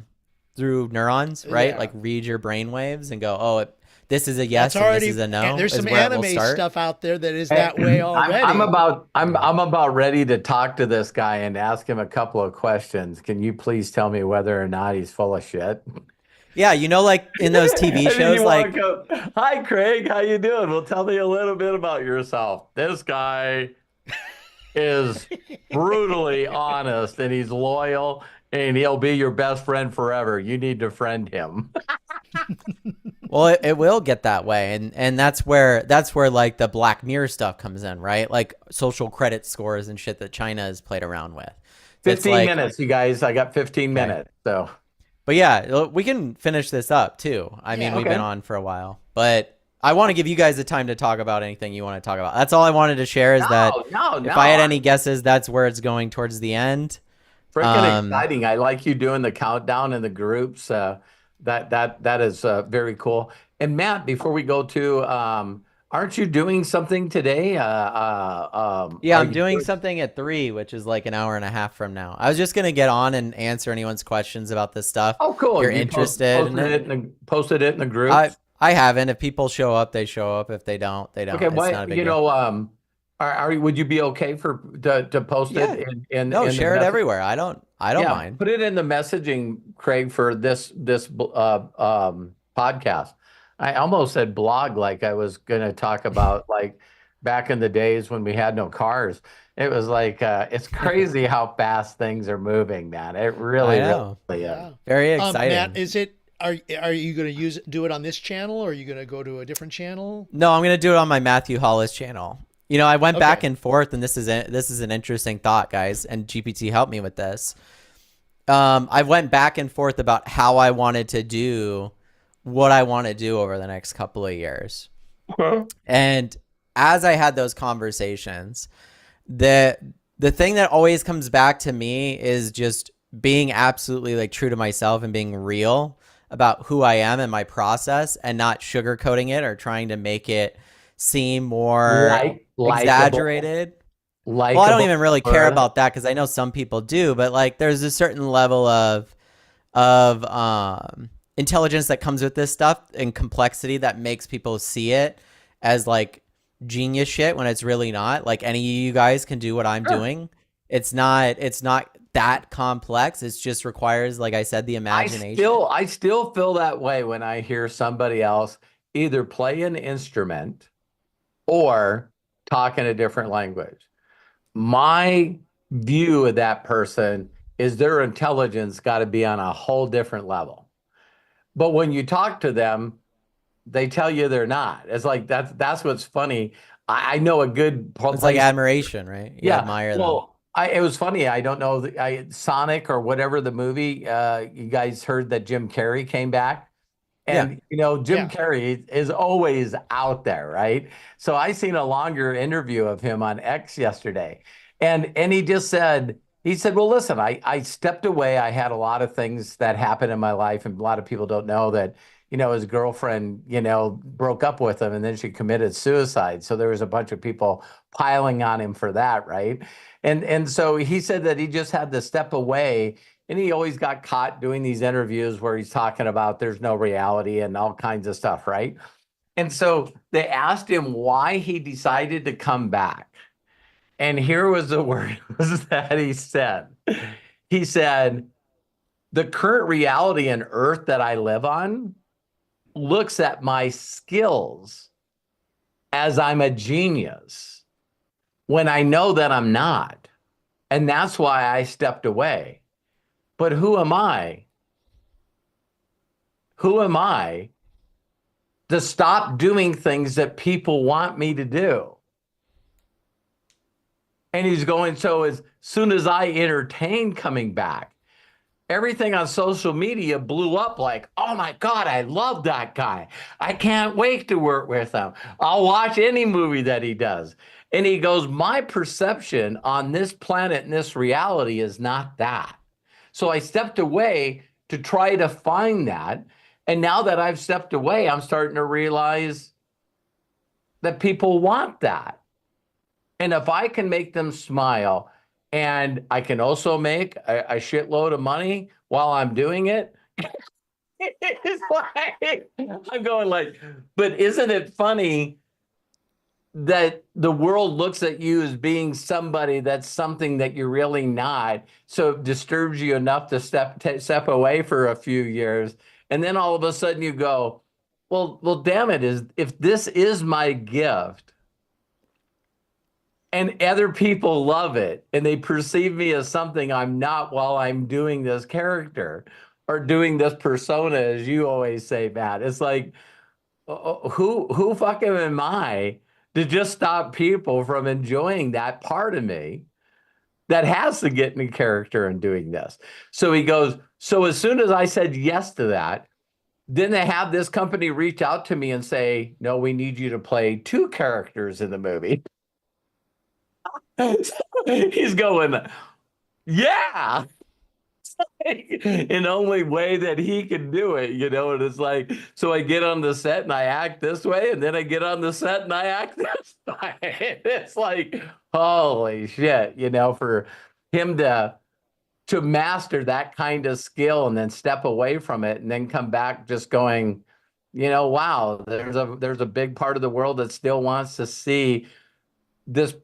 Through neurons, right? Yeah. Like read your brain waves and go, oh, this is a yes and this is a no. There's some anime stuff out there that is that way already. I'm about ready to talk to this guy and ask him a couple of questions. Can you please tell me whether or not he's full of shit? Yeah, you know, like in those TV shows, like, go, hi, Craig, how you doing? Well, tell me a little bit about yourself. This guy is brutally honest, and he's loyal, and he'll be your best friend forever. You need to friend him. Well, it will get that way, and that's where like the Black Mirror stuff comes in, right? Like social credit scores and shit that China has played around with. 15 minutes, you guys. I got 15 minutes, so. But yeah, we can finish this up too. I mean, Yeah. we've been Okay. on for a while, but I want to give you guys the time to talk about anything you want to talk about. That's all I wanted to share is that if I had any guesses, that's where it's going towards the end. Freaking Um, exciting. I like you doing the countdown in the groups. That is very cool. And Matt, before we go to, aren't you doing something today? yeah, Are I'm you doing doing? something at 3, which is like an hour and a half from now. I was just gonna get on and answer anyone's questions about this stuff Oh, if cool. you're You interested in posted it. it in posted it in the I groups. I haven't. If people show up, they show up. If they don't, they Okay, don't. It's not a what big deal. would you be okay for to post it Yeah. in No, the share it message? everywhere. I don't Yeah, mind. put it in the messaging, Craig, for this podcast. I almost said blog, like I was going to talk about like back in the days when we had no cars. It was like it's crazy how fast things are moving, man. It I really, know. really is. Yeah. Very Matt, exciting. are you going to do it on this channel, or are you going to go to a different channel? No, I'm gonna do it on my Matthew Hollis channel. You know, I went back Okay. and forth, and this is an interesting thought, guys. And GPT helped me with this. I went back and forth about how I wanted to do what I want to do over the next couple of years. And as I had those conversations, the the thing that always comes back to me is just being absolutely like true to myself and being real about who I am and my process and not sugarcoating it or trying to make it seem more Likable, exaggerated. Well, I don't likable. even really care about that because I know some people do, but like there's a certain level of intelligence that comes with this stuff and complexity that makes people see it as like genius shit when it's really not. Like any of you guys can do what I'm Sure. doing. It's not that complex. It just requires, like I said, the imagination. I still feel that way when I hear somebody else either play an instrument or talk in a different language. My view of that person is their intelligence got to be on a whole different level. But when you talk to them, they tell you they're not. It's like that's what's funny. I know a good It's like place. admiration, right? You Yeah. admire them. Well, it was funny. I don't know. Sonic or whatever the movie. You guys heard that Jim Carrey came back, Yeah. and you know Jim Yeah. Carrey is always out there, right? So I seen a longer interview of him on X yesterday, and he said, well, listen, I stepped away. I had a lot of things that happened in my life, and a lot of people don't know that. You know, his girlfriend, broke up with him and then she committed suicide. So there was a bunch of people piling on him for that, right? And so he said that he just had to step away, and he always got caught doing these interviews where he's talking about there's no reality and all kinds of stuff, right? And so they asked him why he decided to come back. And here was the words that he said. He said, the current reality and earth that I live on looks at my skills as I'm a genius when I know that I'm not. And that's why I stepped away. But who am I? Who am I to stop doing things that people want me to do? And he's going, so as soon as I entertained coming back, everything on social media blew up like, oh my God, I love that guy. I can't wait to work with him. I'll watch any movie that he does. And he goes, my perception on this planet and this reality is not that. So I stepped away to try to find that. And now that I've stepped away, I'm starting to realize that people want that. And if I can make them smile, and I can also make a shitload of money while I'm doing it, it's like, I'm going like, but isn't it funny that the world looks at you as being somebody that's something that you're really not? So it disturbs you enough to step away for a few years. And then all of a sudden you go, well, damn it, if this is my gift, and other people love it and they perceive me as something I'm not while I'm doing this character or doing this persona, as you always say, Matt. It's like, who fucking am I to just stop people from enjoying that part of me that has to get into character and doing this? So he goes, So as soon as I said yes to that, then they have this company reach out to me and say, no, we need you to play 2 characters in the movie. He's going, yeah. In the only way that he can do it, and it's like, so I get on the set and I act this way, and then I get on the set and I act this way. It's like, holy shit, for him to master that kind of skill and then step away from it and then come back just going, wow, there's a big part of the world that still wants to see this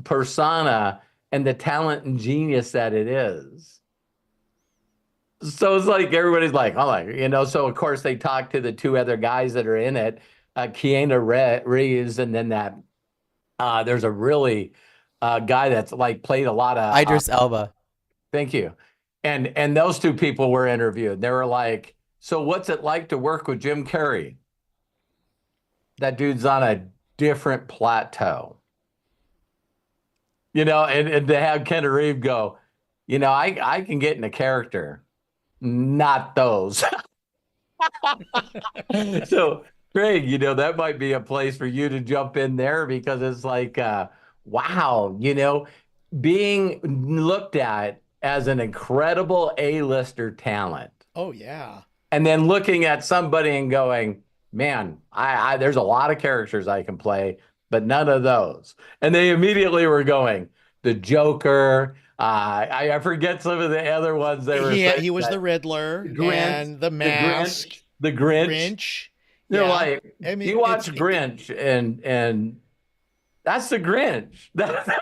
persona and the talent and genius that it is. So it's like everybody's like, oh, so of course they talk to the 2 other guys that are in it, Keanu Reeves, and then that there's a really guy that's like played a lot of Idris Elba. Thank you. And those 2 people were interviewed. They were like, so what's it like to work with Jim Carrey? That dude's on a different plateau. And to have Keanu Reeves go, I can get in a character. Not those. So, Craig, that might be a place for you to jump in there, because it's like, wow, being looked at as an incredible A-lister talent. Oh, yeah. And then looking at somebody and going, man, I there's a lot of characters I can play, but none of those. And they immediately were going, the Joker. I forget some of the other ones they were saying. He was the Riddler, and the Mask, the Grinch. They're like, you watch Grinch, and that's the Grinch.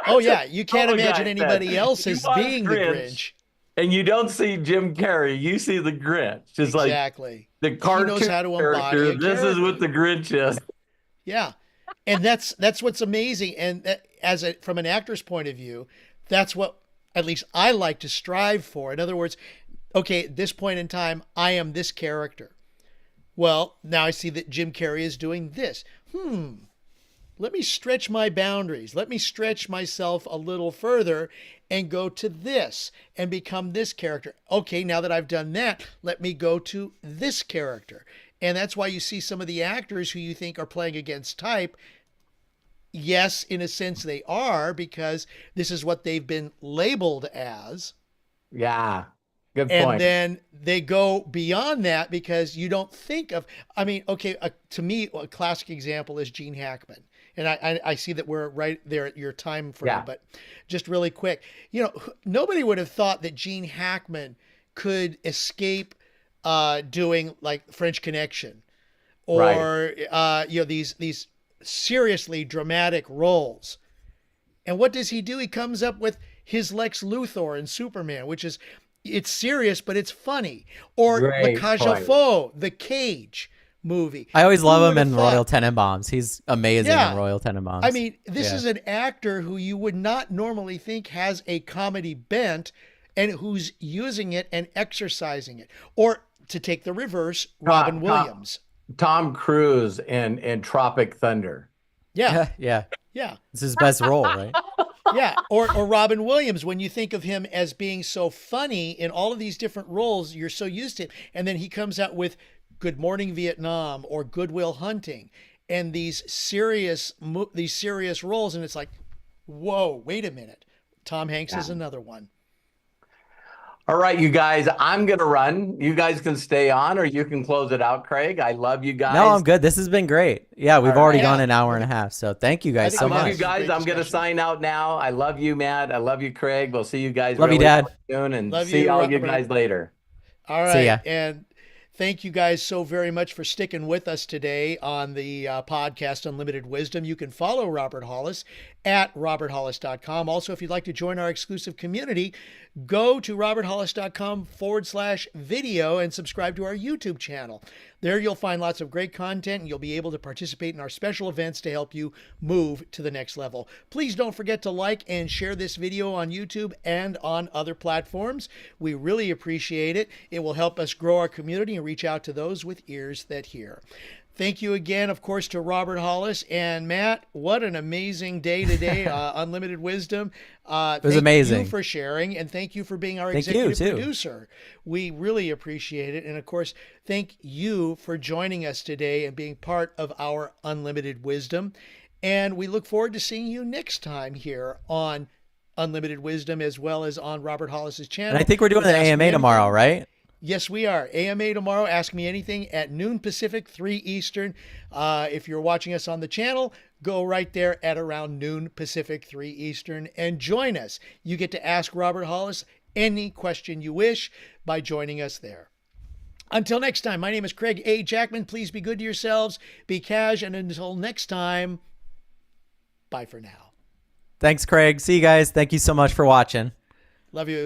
Oh yeah, you can't imagine anybody else as being the Grinch. And you don't see Jim Carrey, you see the Grinch. Just exactly. Like the cartoon he knows how to character. This is what the Grinch is. Yeah, and that's what's amazing. And from an actor's point of view, that's what at least I like to strive for. In other words, okay, at this point in time, I am this character. Well, now I see that Jim Carrey is doing this. Let me stretch my boundaries. Let me stretch myself a little further and go to this and become this character. Okay, now that I've done that, let me go to this character. And that's why you see some of the actors who you think are playing against type. Yes, in a sense they are, because this is what they've been labeled as. Yeah, good point. And then they go beyond that because you don't think of, to me, a classic example is Gene Hackman. And I see that we're right there at your time frame, but just really quick, nobody would have thought that Gene Hackman could escape doing like French Connection or, these seriously dramatic roles. And what does he do? He comes up with his Lex Luthor in Superman, which is, it's serious, but it's funny. Or the Cajafo, the Cage movie. I always love him in Royal Tenenbaums. He's amazing in Royal Tenenbaums. I mean, this is an actor who you would not normally think has a comedy bent and who's using it and exercising it. Or to take the reverse, Robin Williams. Tom Cruise in Tropic Thunder. Yeah. It's his best role, right? Yeah. Or Robin Williams, when you think of him as being so funny in all of these different roles, you're so used to it. And then he comes out with Good Morning Vietnam or Good Will Hunting and these serious roles. And it's like, whoa, wait a minute. Tom Hanks is another one. All right, you guys, I'm going to run. You guys can stay on or you can close it out, Craig. I love you guys. No, I'm good. This has been great. Yeah, we've already gone an hour and a half. So thank you guys so much. I love you guys. I'm going to sign out now. I love you, Matt. I love you, Craig. We'll see you guys love you, Dad. soon and see all you guys later. All right. See ya. And thank you guys so very much for sticking with us today on the podcast Unlimited Wisdom. You can follow Robert Hollis at roberthollis.com. Also, if you'd like to join our exclusive community, go to roberthollis.com/video and subscribe to our YouTube channel. There you'll find lots of great content and you'll be able to participate in our special events to help you move to the next level. Please don't forget to like and share this video on YouTube and on other platforms. We really appreciate it. It will help us grow our community and reach out to those with ears that hear. Thank you again, of course, to Robert Hollis and Matt. What an amazing day today. Unlimited wisdom. It was thank amazing. you for sharing, and thank you for being our Thank you, executive too. producer. We really appreciate it. And of course, thank you for joining us today and being part of our unlimited wisdom. And we look forward to seeing you next time here on Unlimited Wisdom, as well as on Robert Hollis's channel. And I think we're doing with an Ask Me AMA Anything. tomorrow, right? Yes, we are. AMA tomorrow. Ask Me Anything at noon Pacific, 3 Eastern. If you're watching us on the channel, go right there at around noon Pacific, 3 Eastern, and join us. You get to ask Robert Hollis any question you wish by joining us there. Until next time, my name is Craig A. Jackman. Please be good to yourselves, be cash, and until next time, bye for now. Thanks, Craig. See you guys. Thank you so much for watching. Love you.